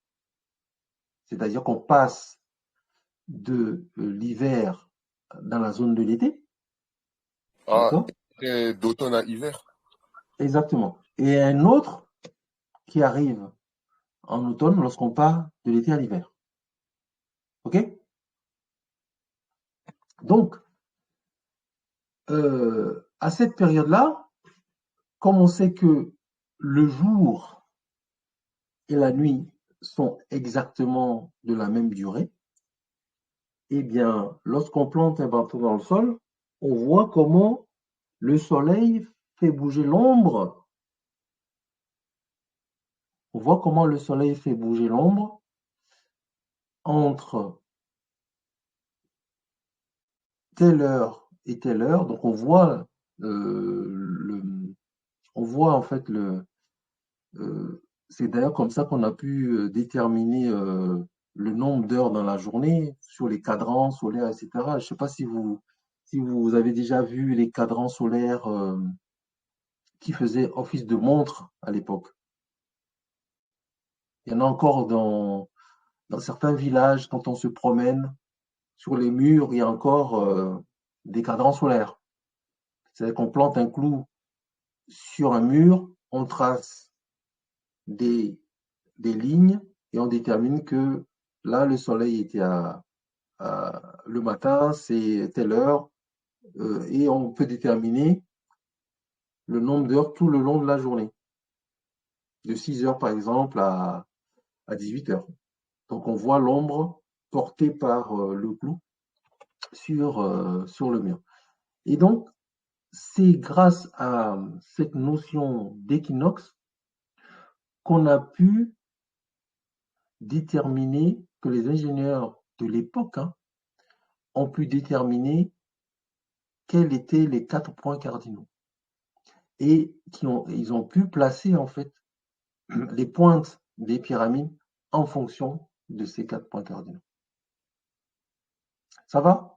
c'est-à-dire qu'on passe de l'hiver dans la zone de l'été, ah, d'accord? d'automne à hiver. Exactement. Et un autre qui arrive en automne lorsqu'on part de l'été à l'hiver. OK? Donc, à cette période-là, comme on sait que le jour et la nuit sont exactement de la même durée, eh bien, lorsqu'on plante un bâton dans le sol, on voit comment le soleil fait bouger l'ombre. On voit comment le soleil fait bouger l'ombre entre telle heure et telle heure. Donc on voit on voit en fait c'est d'ailleurs comme ça qu'on a pu déterminer le nombre d'heures dans la journée sur les cadrans solaires, etc. Je ne sais pas si vous avez déjà vu les cadrans solaires qui faisaient office de montre à l'époque. Il y en a encore dans certains villages, quand on se promène, sur les murs, il y a encore des cadrans solaires. C'est-à-dire qu'on plante un clou sur un mur, on trace des lignes et on détermine que là, le soleil était le matin, c'est telle heure, et on peut déterminer le nombre d'heures tout le long de la journée, de 6 heures par exemple à 18 heures. Donc on voit l'ombre portée par le clou sur le mur. Et donc, c'est grâce à cette notion d'équinoxe qu'on a pu déterminer, que les ingénieurs de l'époque ont pu déterminer quels étaient les 4 points cardinaux. Et ils ont pu placer en fait les pointes des pyramides en fonction de ces 4 points cardinaux. Ça va?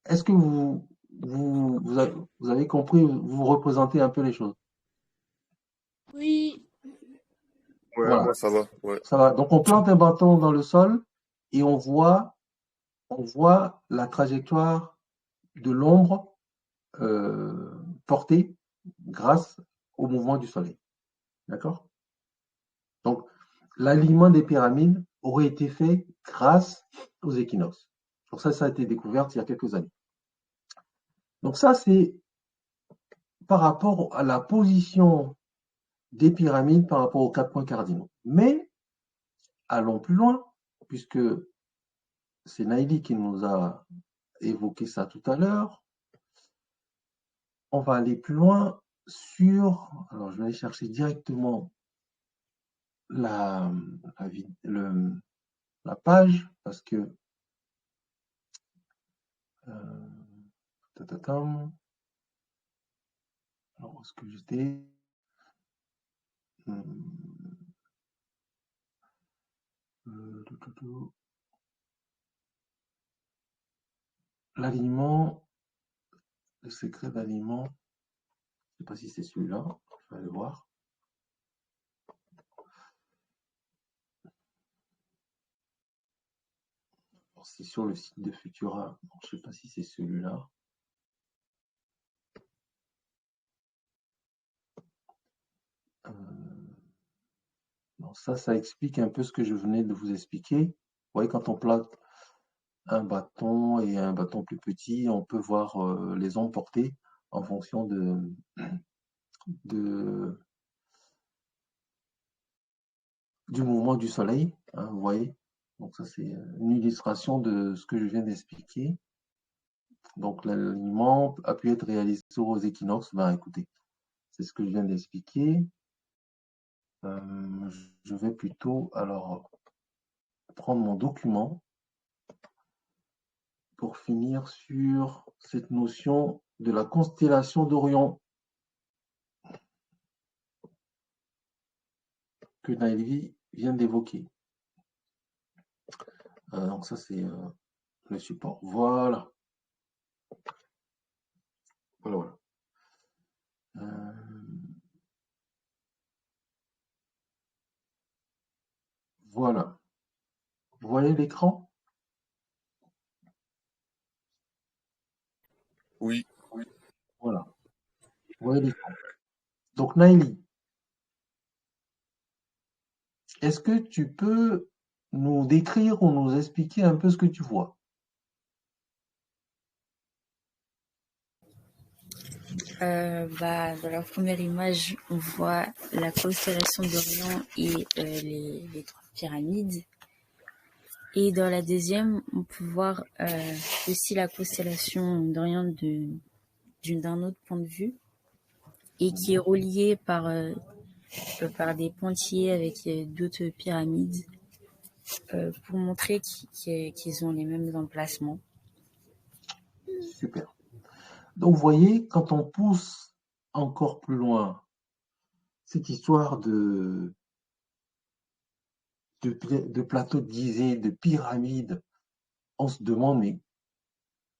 Est-ce que vous avez compris, vous représentez un peu les choses? Oui. Ouais, Voilà, moi ça va. Ouais. ça va. Donc on plante un bâton dans le sol et on voit la trajectoire de l'ombre portée grâce au mouvement du soleil. D'accord? Donc, l'alignement des pyramides aurait été fait grâce aux équinoxes. Pour ça, ça a été découvert il y a quelques années. Donc ça, c'est par rapport à la position des pyramides par rapport aux 4 points cardinaux. Mais, allons plus loin, puisque c'est Naïli qui nous a évoqué ça tout à l'heure. On va aller plus loin sur... Alors, je vais aller chercher directement la page, parce que... alors, où est-ce que j'étais? L'alignement, le secret d'alignement, je ne sais pas si c'est celui-là, je vais aller voir. C'est sur le site de Futura, je ne sais pas si c'est celui-là. Non, ça explique un peu ce que je venais de vous expliquer. Vous voyez, quand on plate un bâton et un bâton plus petit, on peut voir les ondes portées en fonction du mouvement du soleil, vous voyez. Donc ça, c'est une illustration de ce que je viens d'expliquer. Donc l'alignement a pu être réalisé aux équinoxes. Ben écoutez, c'est ce que je viens d'expliquer. Je vais plutôt alors prendre mon document pour finir sur cette notion de la constellation d'Orion que Naïli vient d'évoquer. Donc ça, c'est le support. Voilà. Voilà. Voilà. Vous voyez l'écran? Oui. Voilà. Vous voyez l'écran. Donc Naïli, est-ce que tu peux nous décrire ou nous expliquer un peu ce que tu vois? Dans la première image, on voit la constellation d'Orion et les trois pyramides. Et dans la deuxième, on peut voir aussi la constellation d'Orion d'un autre point de vue et qui est reliée par des pointillés avec d'autres pyramides pour montrer qu'ils ont les mêmes emplacements. Super. Donc, vous voyez, quand on pousse encore plus loin cette histoire de plateaux de Gizeh, de pyramides, on se demande, mais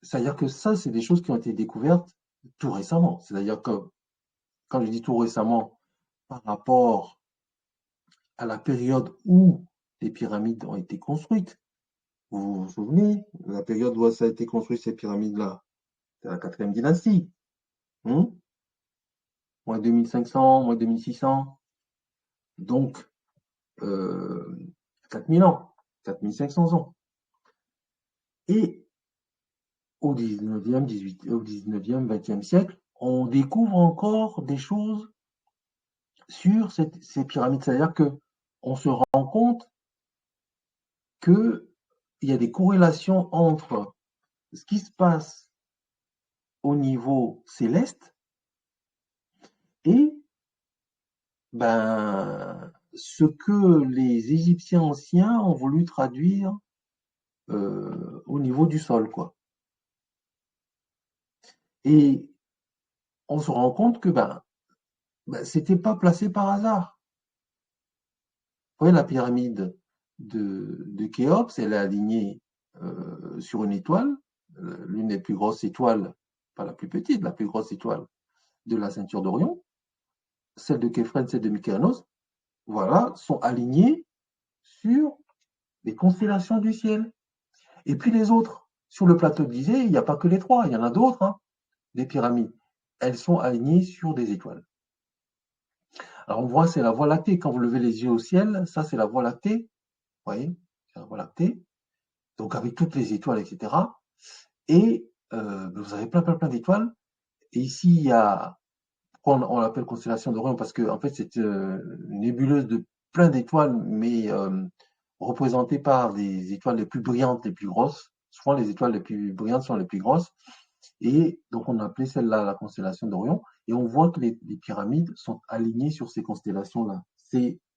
c'est-à-dire que ça, c'est des choses qui ont été découvertes tout récemment. C'est-à-dire que, quand je dis tout récemment, par rapport à la période où les pyramides ont été construites, vous vous souvenez, la période où ça a été construit, ces pyramides-là, c'est la 4e dynastie. Moins 2500, moins 2600. Donc, 4000 ans, 4500 ans. Et au 19e, 20e siècle, on découvre encore des choses sur ces pyramides. C'est-à-dire qu'on se rend compte qu'il y a des corrélations entre ce qui se passe au niveau céleste et ce que les Égyptiens anciens ont voulu traduire au niveau du sol, quoi. Et on se rend compte que c'était pas placé par hasard. Vous voyez la pyramide de Khéops, elle est alignée sur une étoile, l'une des plus grosses étoiles, pas la plus petite, la plus grosse étoile de la ceinture d'Orion. Celle de Képhren, celle de Mykonos, voilà, sont alignées sur les constellations du ciel. Et puis les autres, sur le plateau de Gizeh, il n'y a pas que les trois, il y en a d'autres, des pyramides. Elles sont alignées sur des étoiles. Alors on voit, c'est la Voie lactée. Quand vous levez les yeux au ciel, ça c'est la Voie lactée. Vous voyez, c'est la Voie lactée. Donc avec toutes les étoiles, etc. Et vous avez plein d'étoiles. Et ici, il y a, pourquoi on l'appelle constellation d'Orion? Parce que en fait, c'est une nébuleuse de plein d'étoiles, mais représentée par des étoiles les plus brillantes, les plus grosses. Souvent, les étoiles les plus brillantes sont les plus grosses. Et donc, on a appelé celle-là la constellation d'Orion. Et on voit que les pyramides sont alignées sur ces constellations-là.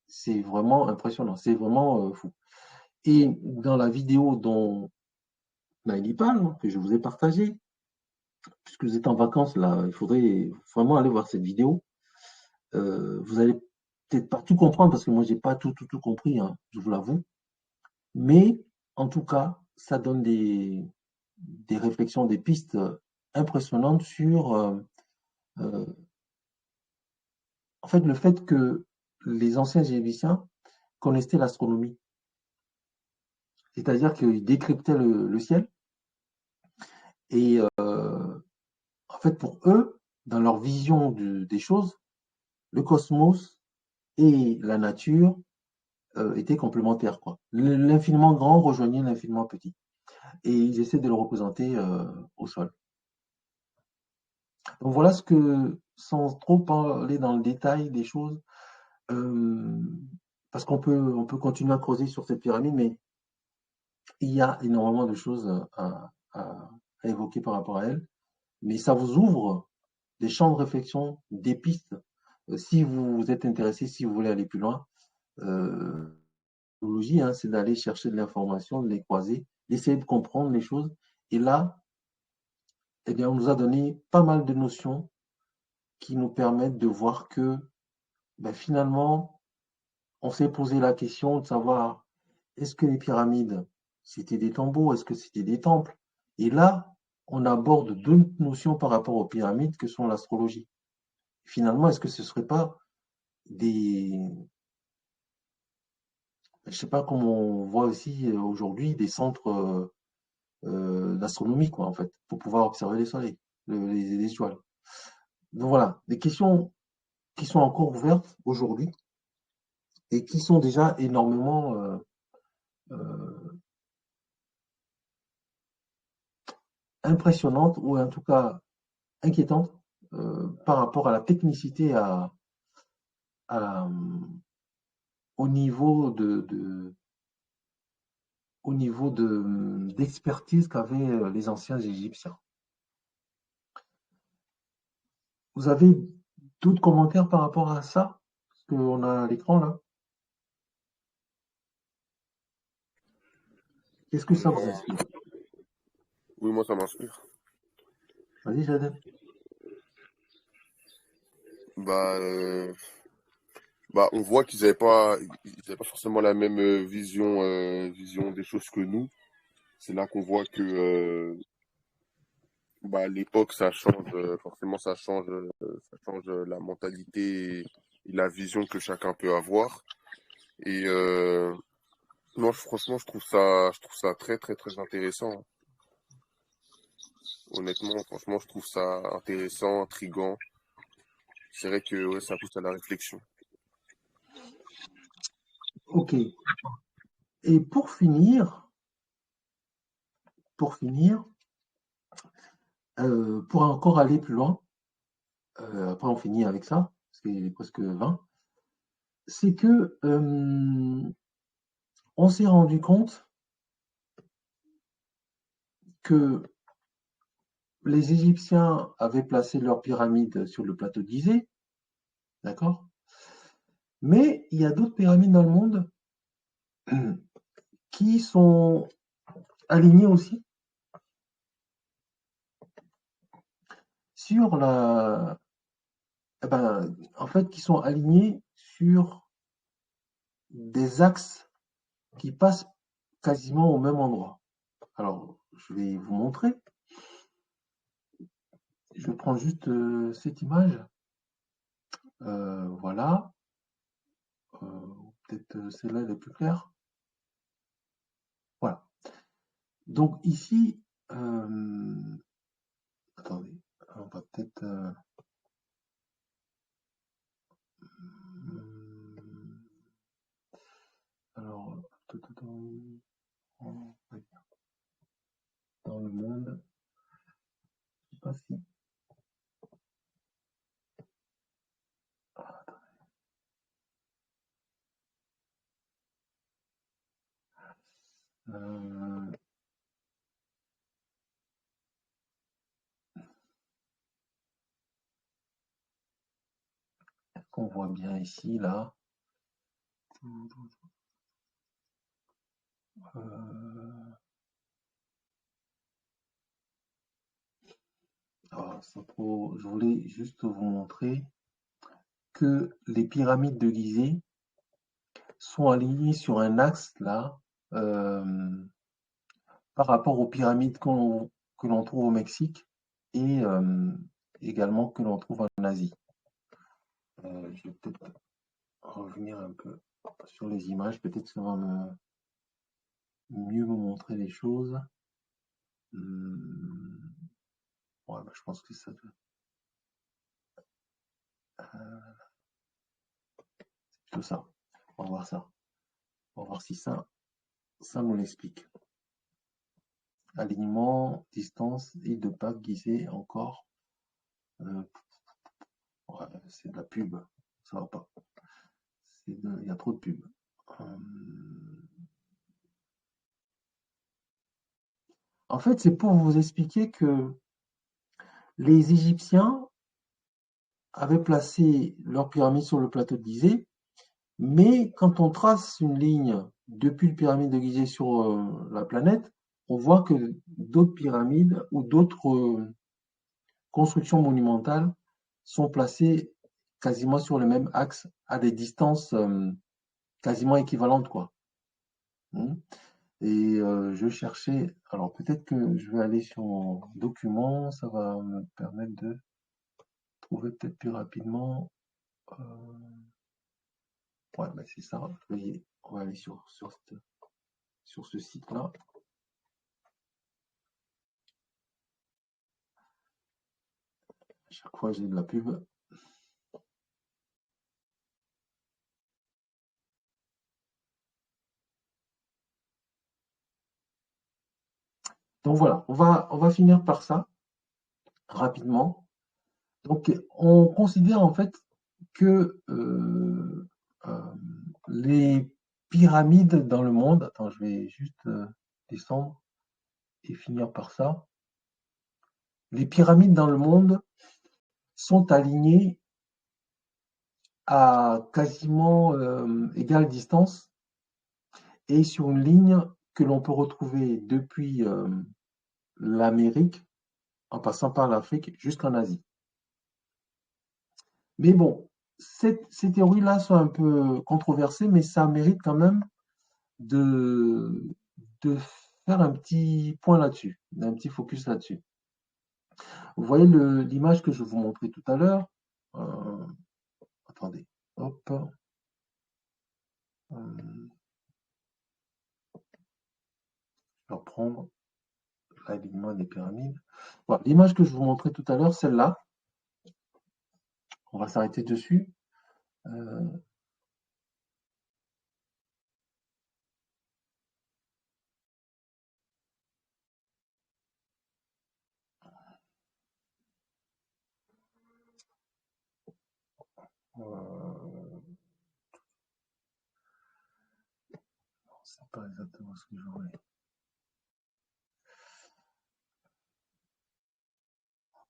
C'est vraiment impressionnant. C'est vraiment fou. Et dans la vidéo dont Naïli parle, que je vous ai partagée, puisque vous êtes en vacances, là, il faudrait vraiment aller voir cette vidéo. Vous allez peut-être pas tout comprendre, parce que moi, j'ai pas tout compris, je vous l'avoue. Mais, en tout cas, ça donne des réflexions, des pistes impressionnantes sur en fait le fait que les anciens Égyptiens connaissaient l'astronomie. C'est-à-dire qu'ils décryptaient le ciel et en fait pour eux, dans leur vision des choses, le cosmos et la nature étaient complémentaires, quoi. L'infiniment grand rejoignait l'infiniment petit. Et ils essaient de le représenter au sol. Donc voilà ce que, sans trop parler dans le détail des choses, parce qu'on peut continuer à creuser sur cette pyramide, mais il y a énormément de choses à évoquer par rapport à elle. Mais ça vous ouvre des champs de réflexion, des pistes. Si vous êtes intéressé, si vous voulez aller plus loin, l'idéologie, c'est d'aller chercher de l'information, de les croiser, d'essayer de comprendre les choses. Et là, eh bien, on nous a donné pas mal de notions qui nous permettent de voir que finalement, on s'est posé la question de savoir est-ce que les pyramides, c'était des tombeaux, est-ce que c'était des temples? Et là, on aborde deux notions par rapport aux pyramides que sont l'astrologie. Finalement, est-ce que ce ne serait pas des, je ne sais pas comment on voit aussi aujourd'hui des centres d'astronomie, quoi, en fait, pour pouvoir observer les soleils, les étoiles. Donc voilà, des questions qui sont encore ouvertes aujourd'hui et qui sont déjà énormément impressionnantes ou en tout cas inquiétantes par rapport à la technicité, au niveau d'expertise qu'avaient les anciens Égyptiens. Vous avez d'autres commentaires par rapport à ça? Parce qu'on a l'écran là. Qu'est-ce que ça vous inspire? Oui, moi, ça m'inspire. Vas-y, Jadem. Bah, on voit ils avaient pas forcément la même vision des choses que nous. C'est là qu'on voit que l'époque, ça change, forcément, ça change la mentalité et la vision que chacun peut avoir. Et non, franchement, je trouve ça très, très, très intéressant. Honnêtement, franchement, je trouve ça intéressant, intriguant. C'est vrai que ouais, ça pousse à la réflexion. Ok. Et pour finir, pour encore aller plus loin, après on finit avec ça, parce qu'il est presque 20, c'est que on s'est rendu compte que les Égyptiens avaient placé leurs pyramides sur le plateau de Gizeh, d'accord? Mais il y a d'autres pyramides dans le monde qui sont alignées aussi sur en fait, qui sont alignées sur des axes qui passent quasiment au même endroit. Alors, je vais vous montrer. Je prends juste cette image. Voilà. Peut-être celle-là elle est plus claire. Voilà. Donc ici, attendez, on va peut-être. Alors, on va dire dans le monde, je sais pas si. Euh, qu'on voit bien ici, là. Je voulais juste vous montrer que les pyramides de Gizeh sont alignées sur un axe là, par rapport aux pyramides que l'on trouve au Mexique et également que l'on trouve en Asie. Je vais peut-être revenir un peu sur les images, peut-être ça va mieux me montrer les choses. Ouais, je pense que ça doit. C'est plutôt ça. On va voir ça. On va voir si ça nous l'explique. Alignement, distance, île de Pâques, Gizeh, encore. Ouais, c'est de la pub. Ça va pas. Il y a trop de pub. En fait, c'est pour vous expliquer que les Égyptiens avaient placé leur pyramide sur le plateau de Gizeh, mais quand on trace une ligne depuis le pyramide de Gizeh sur la planète, on voit que d'autres pyramides ou d'autres constructions monumentales sont placées quasiment sur le même axe à des distances quasiment équivalentes, quoi. Et je cherchais, alors peut-être que je vais aller sur mon document, ça va me permettre de trouver peut-être plus rapidement. Ouais, c'est ça. On va aller sur ce site-là. À chaque fois, j'ai de la pub. Donc voilà, on va finir par ça rapidement. Donc, on considère en fait que les pyramides dans le monde, attends, je vais juste descendre et finir par ça. Les pyramides dans le monde sont alignées à quasiment égale distance et sur une ligne que l'on peut retrouver depuis l'Amérique, en passant par l'Afrique, jusqu'en Asie. Mais bon, ces théories-là sont un peu controversées, mais ça mérite quand même de, de faire un petit point là-dessus, un petit focus là-dessus. Vous voyez l'image que je vous montrais tout à l'heure. Attendez, hop. Je vais reprendre l'alignement des pyramides. Voilà, l'image que je vous montrais tout à l'heure, celle-là, on va s'arrêter dessus. C'est pas exactement ce que je voulais.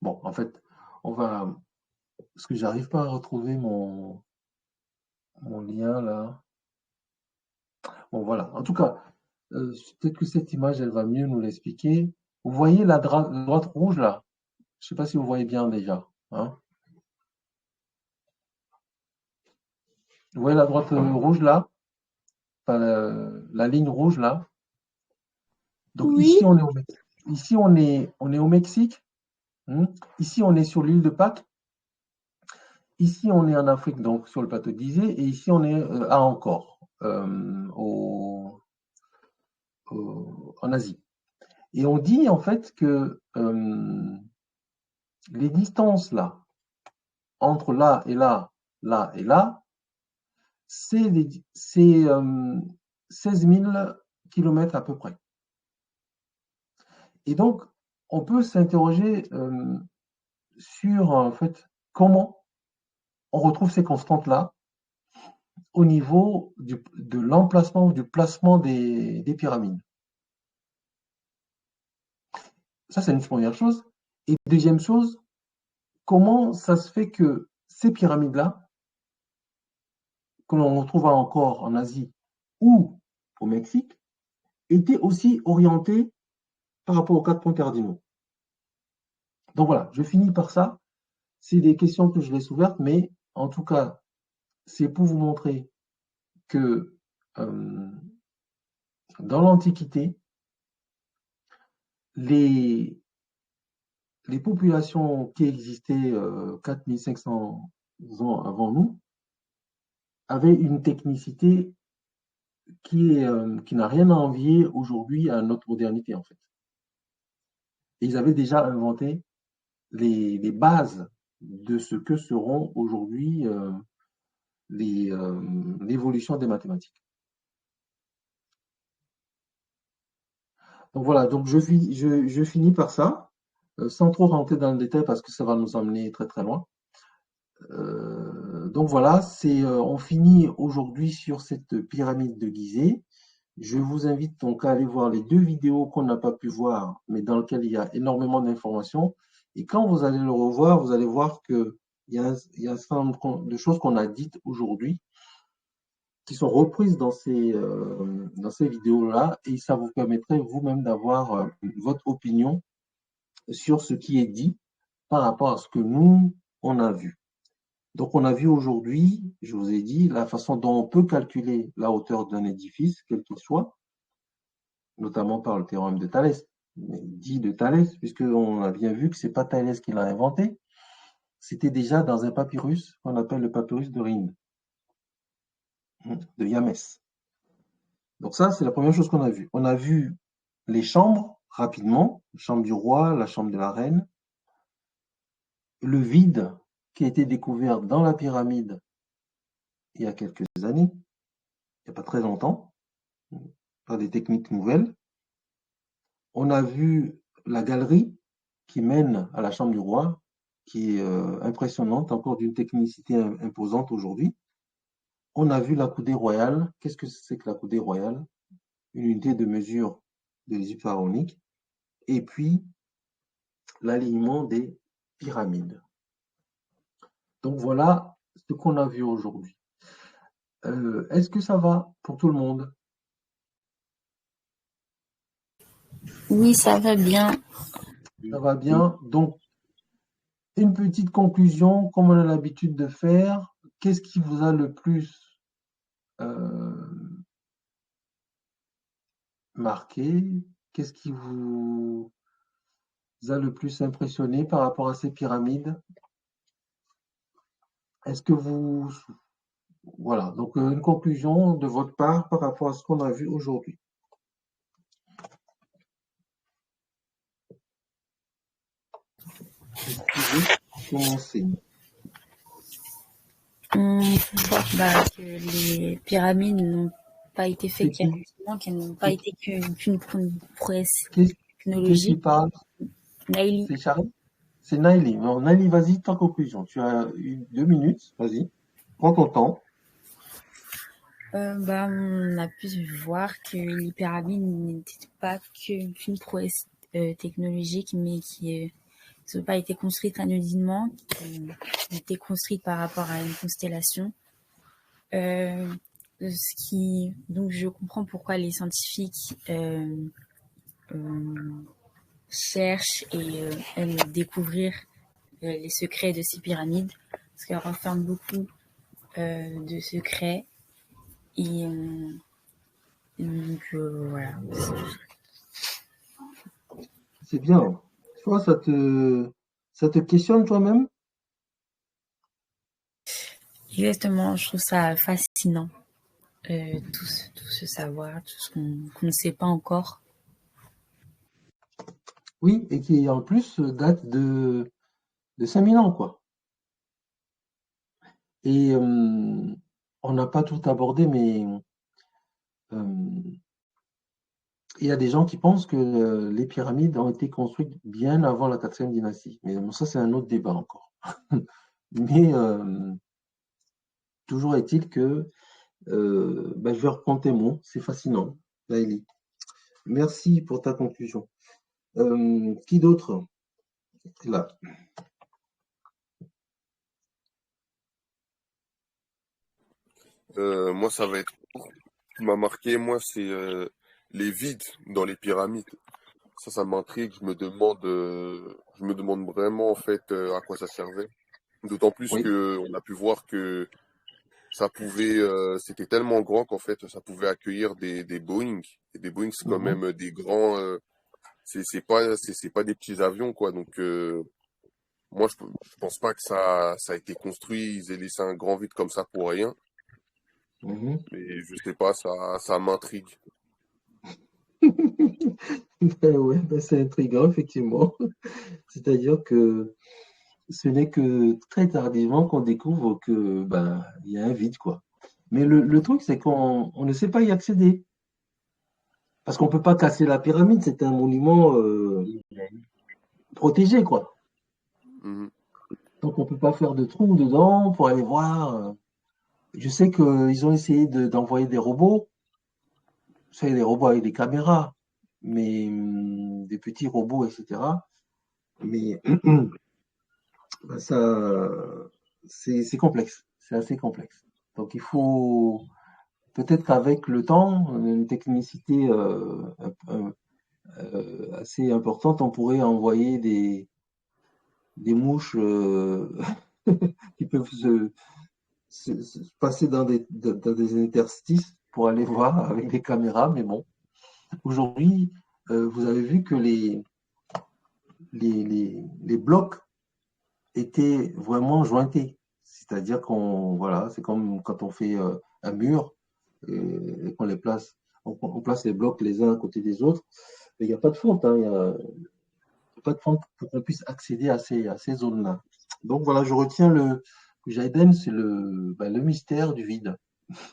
Bon, en fait, on va. Parce que j'arrive pas à retrouver mon lien là. Bon, voilà. En tout cas, peut-être que cette image, elle va mieux nous l'expliquer. Vous voyez la droite rouge là? Je sais pas si vous voyez bien déjà. Hein? Vous voyez la droite rouge là? Enfin, la ligne rouge là? Donc Oui, ici, on est au Mexique. Ici, on est sur l'île de Pâques. Ici, on est en Afrique, donc sur le plateau d'Izé. Et ici, on est à Angkor, en Asie. Et on dit en fait que les distances là, entre là et là, là et là, c'est 16 000 kilomètres à peu près. Et donc, on peut s'interroger sur en fait comment on retrouve ces constantes-là au niveau de l'emplacement ou du placement des pyramides. Ça, c'est une première chose. Et deuxième chose, comment ça se fait que ces pyramides-là, que l'on retrouve encore en Asie ou au Mexique, étaient aussi orientées par rapport aux 4 points cardinaux. Donc voilà, je finis par ça. C'est des questions que je laisse ouvertes, mais en tout cas, c'est pour vous montrer que dans l'Antiquité, les populations qui existaient 4500 ans avant nous avaient une technicité qui n'a rien à envier aujourd'hui à notre modernité, en fait. Et ils avaient déjà inventé les bases de ce que seront aujourd'hui l'évolution des mathématiques. Donc voilà, donc je finis par ça, sans trop rentrer dans le détail parce que ça va nous emmener très très loin. Donc voilà, on finit aujourd'hui sur cette pyramide de Gizeh. Je vous invite donc à aller voir les 2 vidéos qu'on n'a pas pu voir, mais dans lesquelles il y a énormément d'informations. Et quand vous allez le revoir, vous allez voir qu'il y a un certain nombre de choses qu'on a dites aujourd'hui qui sont reprises dans ces vidéos-là, et ça vous permettrait vous-même d'avoir votre opinion sur ce qui est dit par rapport à ce que nous, on a vu. Donc, on a vu aujourd'hui, je vous ai dit, la façon dont on peut calculer la hauteur d'un édifice, quel qu'il soit, notamment par le théorème de Thalès, dit de Thalès, puisqu'on a bien vu que ce n'est pas Thalès qui l'a inventé, c'était déjà dans un papyrus qu'on appelle le papyrus de Rhind, de Yamès. Donc ça, c'est la première chose qu'on a vue. On a vu les chambres, rapidement, la chambre du roi, la chambre de la reine, le vide qui a été découvert dans la pyramide il y a quelques années, il n'y a pas très longtemps, par des techniques nouvelles. On a vu la galerie qui mène à la chambre du roi, qui est impressionnante, encore d'une technicité imposante aujourd'hui. On a vu la coudée royale. Qu'est-ce que c'est que la coudée royale? Une unité de mesure de l'Égypte pharaonique. Et puis, l'alignement des pyramides. Donc voilà ce qu'on a vu aujourd'hui. Est-ce que ça va pour tout le monde? Oui, ça va bien. Ça va bien. Donc, une petite conclusion, comme on a l'habitude de faire. Qu'est-ce qui vous a le plus marqué? Qu'est-ce qui vous a le plus impressionné par rapport à ces pyramides? Est-ce que vous... Voilà, donc une conclusion de votre part par rapport à ce qu'on a vu aujourd'hui. Commencer. On voit que les pyramides n'ont pas été faites C'est qui? qu'accident, qu'elles n'ont pas été qu'une prouesse Qui technologique. parle? Naïli. C'est Charles? C'est Naïli. Non, Naïli, vas-y, ta conclusion. Tu as eu 2 minutes, vas-y. Prends ton temps. On a pu voir que les pyramides n'étaient pas qu'une prouesse technologique, mais qui n'ont pas été construites anodinement, qui ont été construites par rapport à une constellation. Donc je comprends pourquoi les scientifiques cherchent et aiment découvrir les secrets de ces pyramides, parce qu'elles renferment beaucoup de secrets. Et donc voilà. C'est bien. Toi, ça te questionne toi-même? Exactement, je trouve ça fascinant, tout ce savoir, tout ce qu'on ne sait pas encore. Oui, et qui en plus date de 5000 ans, quoi. Et on n'a pas tout abordé, mais il y a des gens qui pensent que les pyramides ont été construites bien avant la 4e dynastie. Mais bon, ça, c'est un autre débat encore. Mais toujours est-il que je vais reprendre tes mots. C'est fascinant, Laëlie. Merci pour ta conclusion. Qui d'autre est là? Moi, ça va être court. Ce qui m'a marqué, moi, c'est les vides dans les pyramides. Ça m'intrigue. Je me demande vraiment en fait à quoi ça servait. D'autant plus Oui. que on a pu voir que ça pouvait, c'était tellement grand qu'en fait, ça pouvait accueillir des Boeing. Et des Boeing, c'est quand Mhm. même des grands. C'est pas des petits avions quoi. Donc moi, je pense pas que ça a été construit. Ils aient laissé un grand vide comme ça pour rien. Mhm. Mais je sais pas, ça m'intrigue. Ouais, c'est intriguant, effectivement. C'est-à-dire que ce n'est que très tardivement qu'on découvre que il y a un vide, quoi. Mais le truc, c'est qu'on ne sait pas y accéder. Parce qu'on ne peut pas casser la pyramide, c'est un monument protégé, quoi. Mhm. Donc on ne peut pas faire de trou dedans pour aller voir. Je sais qu'ils ont essayé d'envoyer des robots, c'est des robots avec des caméras, mais des petits robots, etc. Mais ça, c'est complexe, c'est assez complexe. Donc il faut peut-être qu'avec le temps, une technicité assez importante, on pourrait envoyer des mouches qui peuvent se passer dans des interstices pour aller voir avec des caméras. Mais bon, aujourd'hui, vous avez vu que les blocs étaient vraiment jointés. C'est-à-dire voilà, c'est comme quand on fait un mur et qu'on les place, on place les blocs les uns à côté des autres. Mais il n'y a pas de fente, hein, il y a pas de fente pour qu'on puisse accéder à ces zones-là. Donc voilà, je retiens le Jaden, c'est le mystère du vide.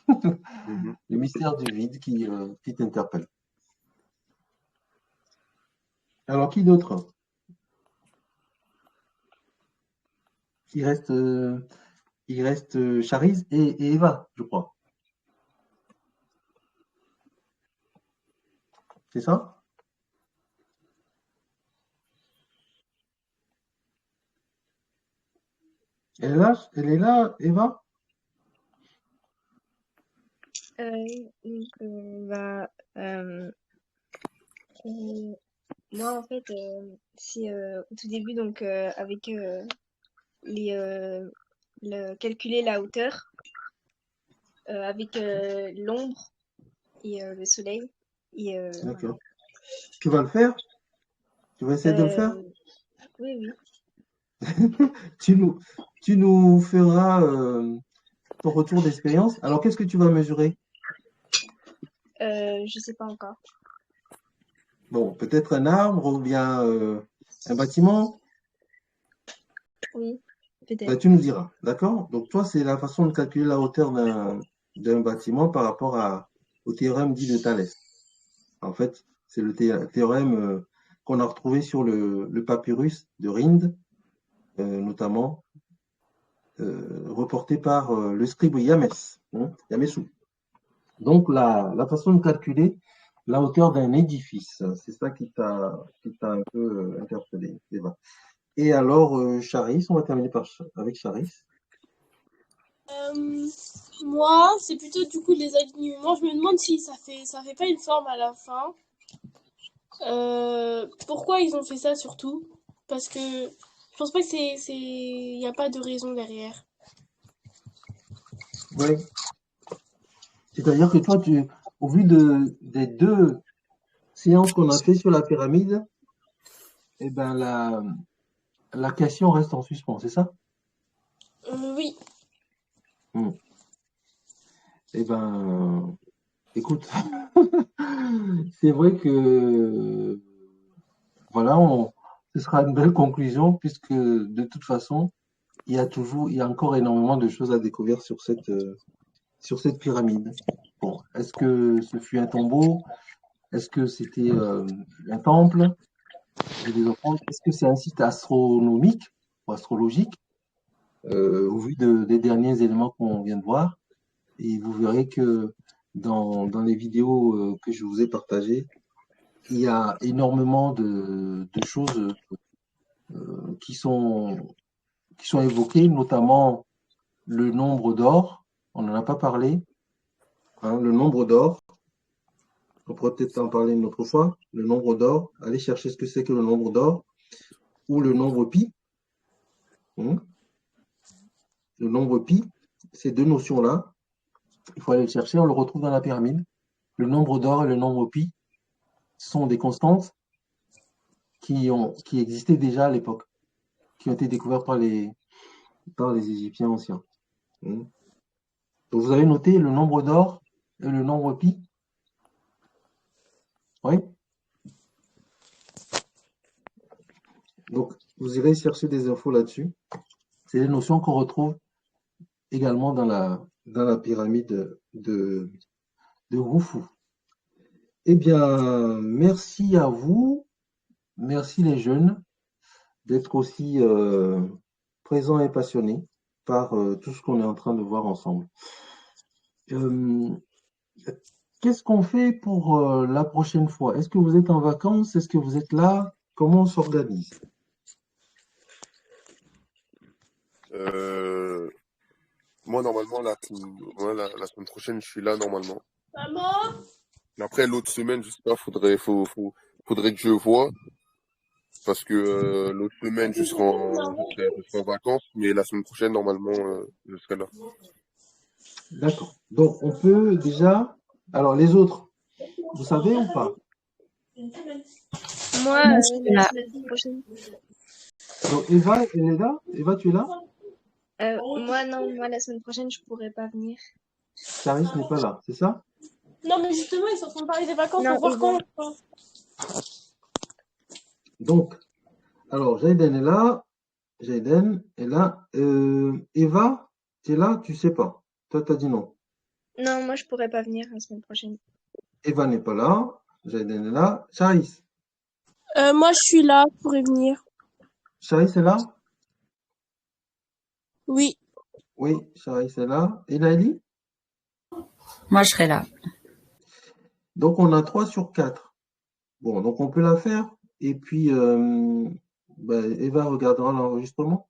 Mhm. Le mystère du vide qui t'interpelle. Alors, qui d'autre? il reste, Charis et Eva, je crois. C'est ça? Elle est là, Eva? Donc, moi, en fait, c'est au tout début, donc avec les calculer la hauteur avec l'ombre et le soleil. Et D'accord. Tu vas le faire? Tu vas essayer de le faire? oui, oui. Tu nous, tu nous feras ton retour d'expérience. Alors, qu'est-ce que tu vas mesurer? Je sais pas encore. Bon, peut-être un arbre ou bien un bâtiment. Oui, Ben, peut-être. tu nous diras, d'accord? Donc, toi, c'est la façon de calculer la hauteur d'un bâtiment par rapport au théorème dit de Thalès. En fait, c'est le théorème qu'on a retrouvé sur le papyrus de Rhind, notamment, reporté par le scribe Yamessou. Donc, la façon de calculer la hauteur d'un édifice, c'est ça qui t'a un peu interpellé, Eva. Et alors, Charis, on va terminer avec Charis. Moi, c'est plutôt du coup les alignements. Je me demande si ça fait pas une forme à la fin. Pourquoi ils ont fait ça surtout? Parce que je pense pas que il n'y a pas de raison derrière. Oui. C'est-à-dire que toi, au vu des deux séances qu'on a fait sur la pyramide, eh ben la question reste en suspens, c'est ça? Oui. Hmm. Eh ben, écoute, c'est vrai que voilà, ce sera une belle conclusion puisque de toute façon, il y a encore énormément de choses à découvrir sur cette pyramide. Bon, est-ce que ce fut un tombeau? Est-ce que c'était un temple et des offrandes? Est-ce que c'est un site astronomique ou astrologique au vu des derniers éléments qu'on vient de voir? Et vous verrez que dans les vidéos que je vous ai partagées, il y a énormément de choses qui sont évoquées, notamment le nombre d'or. On n'en a pas parlé, hein, le nombre d'or. On pourrait peut-être en parler une autre fois. Le nombre d'or. Allez chercher ce que c'est que le nombre d'or ou le nombre pi. Hein. Le nombre pi, ces deux notions-là, il faut aller le chercher. On le retrouve dans la pyramide. Le nombre d'or et le nombre pi sont des constantes qui existaient déjà à l'époque, qui ont été découvertes par les Égyptiens anciens. Hein. Donc vous avez noté le nombre d'or et le nombre pi. Oui. Donc vous irez chercher des infos là-dessus. C'est des notions qu'on retrouve également dans la pyramide de Khufu. Eh bien, merci à vous, merci les jeunes d'être aussi présents et passionnés par tout ce qu'on est en train de voir ensemble. Qu'est-ce qu'on fait pour la prochaine fois? Est-ce que vous êtes en vacances? Est-ce que vous êtes là? Comment on s'organise? Moi, normalement, la semaine prochaine, je suis là, normalement. Maman? Mais après, l'autre semaine, je sais pas, faudrait que je vois. Parce que l'autre semaine, je serai en vacances. Mais la semaine prochaine, normalement, je serai là. D'accord. Donc, on peut déjà. Alors, les autres, vous savez ou pas? Moi, Moi, je suis la là. semaine prochaine. Donc, Eva, elle est là? Eva, tu es là? Moi, non, moi, la semaine prochaine, je pourrais pas venir. Charis n'est pas là, c'est ça? Non, mais justement, ils sont en train de parler des vacances Non, pour voir Eva. quand. Donc, alors, Jaden est là. Jaden est là. Eva, tu es là? Tu sais pas. Toi, tu as dit non. Non, moi, je pourrais pas venir la semaine prochaine. Eva n'est pas là. Jaden est là. Charis. Moi, je suis là pour y venir. Charis est là? Oui. Oui, Charis est là. Et Laëli? Moi, je serai là. Donc, on a 3 sur 4. Bon, donc on peut la faire. Et puis, Eva regardera l'enregistrement.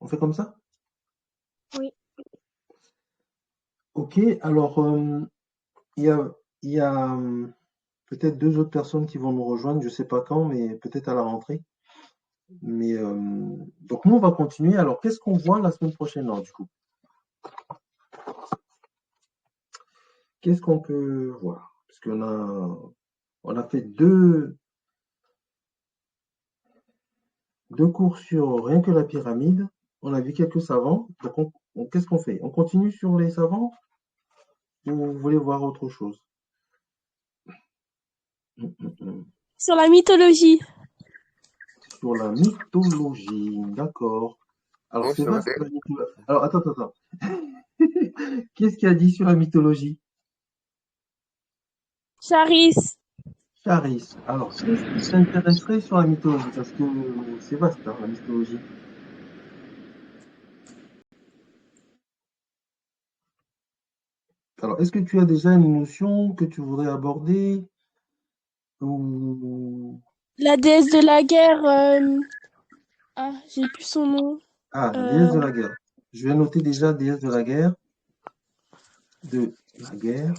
On fait comme ça? Oui. Ok, alors, il y a, il y a peut-être 2 autres personnes qui vont nous rejoindre, je ne sais pas quand, mais peut-être à la rentrée. Mais donc nous, on va continuer. Alors, qu'est-ce qu'on voit la semaine prochaine, alors, du coup? Qu'est-ce qu'on peut voir? Parce on a fait deux cours sur rien que la pyramide. On a vu quelques savants. Donc, qu'est-ce qu'on fait? On continue sur les savants ou vous voulez voir autre chose? Sur la mythologie. Sur la mythologie, d'accord. Alors, Non, c'est c'est vrai. vaste la mythologie. Alors, attends. Qu'est-ce qu'il a dit sur la mythologie? Charis. Charis. Alors, qu'est-ce qui t'intéresserait sur la mythologie? Parce que c'est vaste, hein, la mythologie. Alors, est-ce que tu as déjà une notion que tu voudrais aborder? Ou... La déesse de la guerre. Ah, j'ai plus son nom. Ah, Euh, déesse de la guerre. Je vais noter déjà déesse de la guerre. De la guerre.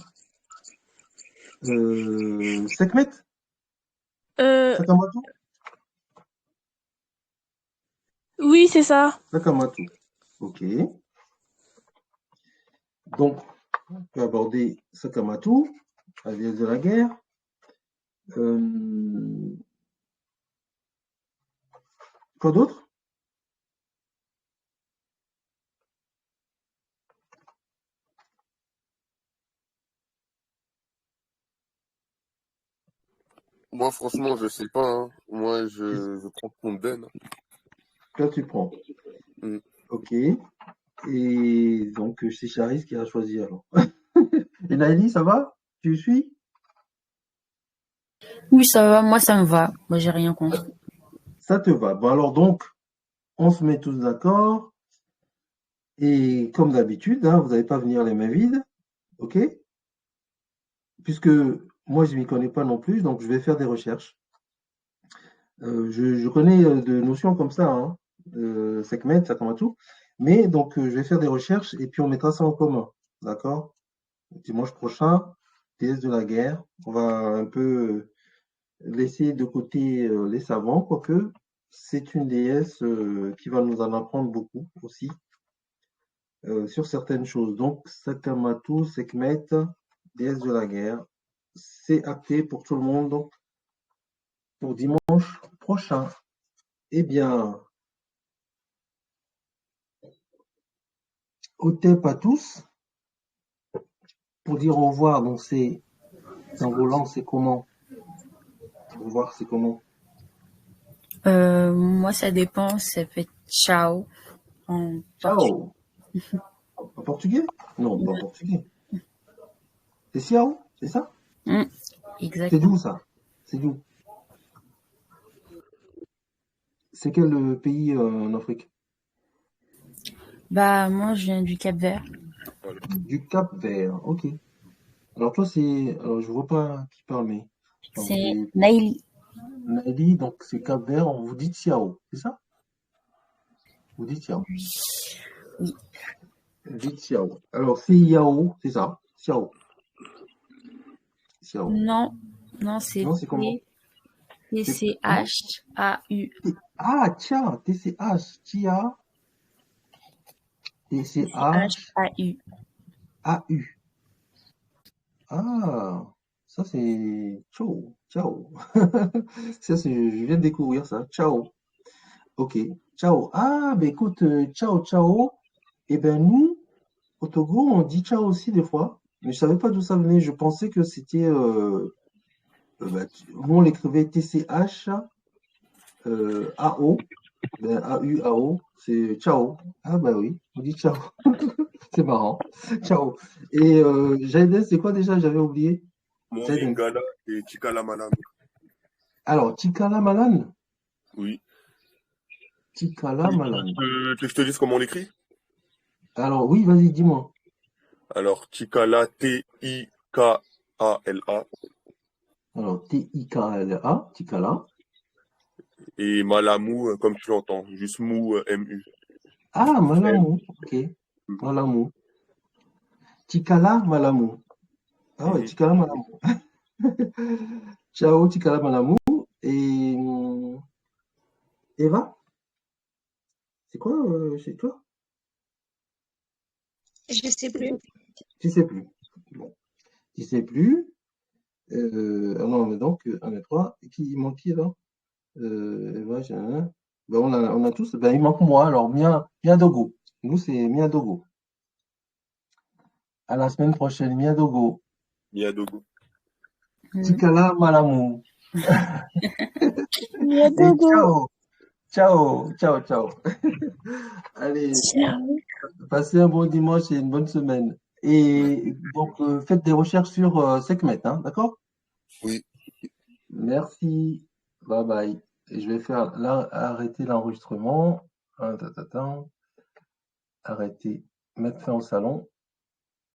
Sekhmet? euh, Sakamatu? oui, c'est ça. Sakamatu. Ok. Donc, on peut aborder Sakamatu, la déesse de la guerre. Euh, Quoi d'autre? Moi, franchement, je sais pas, hein. Moi, je prends ce qu'on me donne. Toi, tu prends. Mm. Ok. Et donc, c'est Charis qui a choisi alors. Et Naëli, ça va? Tu suis? Oui, ça va. Moi, ça me va. Moi, j'ai rien contre. Ça te va. Bon, alors donc, on se met tous d'accord. Et comme d'habitude, hein, vous n'allez pas venir les mains vides. OK? Puisque moi, je ne m'y connais pas non plus, donc je vais faire des recherches. Je connais de notions comme ça, hein, Sekhmet, Sakamatu. Mais donc, je vais faire des recherches et puis on mettra ça en commun. D'accord? Dimanche prochain, déesse de la guerre. On va un peu laisser de côté les savants, quoique c'est une déesse qui va nous en apprendre beaucoup aussi sur certaines choses. Donc, Sakamatu, Sekhmet, déesse de la guerre, c'est acté pour tout le monde donc, pour dimanche prochain. Eh bien, au TEP à tous, pour dire au revoir, donc c'est en volant, c'est comment? Au revoir, c'est comment? Moi, ça dépend. Ça peut être ciao en portugais. Ciao! En portugais? Non, pas en portugais. C'est ciao, c'est ça? C'est Exactement. d'où ça? C'est d'où? C'est quel pays en Afrique? Bah, moi, je viens du Cap-Vert. Voilà. Du Cap-Vert, ok. Alors toi, c'est... Alors je vois pas qui parle, mais... Attends, je C'est vais... Naïli. Nadi, donc c'est Cap-Vert, on vous dit Tiao, c'est ça? Vous dites Tiao. Oui. Vous dites Tiao. Alors c'est Yao, c'est ça? Tiao. Tiao. Non, non, c'est Non, c'est comment? C'est comment? T-C-H-A-U. Ah, Tia, TCH, Tia, TCH, T-C-H-A-U. AU. Ah, ça c'est ciao, ciao. Ça c'est, je viens de découvrir ça. Ciao. Ok, ciao. Ah, ben écoute, ciao, ciao. Eh ben nous, au Togo, on dit ciao aussi des fois, mais je savais pas d'où ça venait. Je pensais que c'était, nous on l'écrivait TCH AO, ben AU, c'est ciao. Ah bah oui, on dit ciao. C'est marrant. Ciao. Et Jaden, c'est quoi déjà? J'avais oublié. Mon Jaden. Lingala et Chikala Malam. Alors, Tikala Malan. Oui. Tikala Malamu. Que je te dise comment on l'écrit? Alors, oui, vas-y, dis-moi. Alors, Tikala, Tikala, Alors, Tikala, Tikala. et Malamu, comme tu l'entends, juste mou, M-U. Ah, Malamu, ok. Malamu. Tikala Malamu. Ah ouais, Mhm. Tikala Malamu. Ciao, Tikala Malamu. Et Eva, c'est quoi chez toi? Je sais plus. Tu sais plus. Bon, tu sais plus. Ah non, mais donc, on est trois. Qui manque qui là? Eva, j'ai un. Ben, on a tous. Ben, il manque moi, alors Dogo. Nous, c'est Dogo. À la semaine prochaine, Dogo. Miyadogo. Tikala Malamu. Et Miadogo. ciao. Ciao, ciao, ciao. Allez, passez un bon dimanche et une bonne semaine. Et donc, faites des recherches sur Sekhmet, hein, d'accord? Oui. Merci. Bye bye. Et je vais faire là, arrêter l'enregistrement. Arrêter. Mettre fin au salon.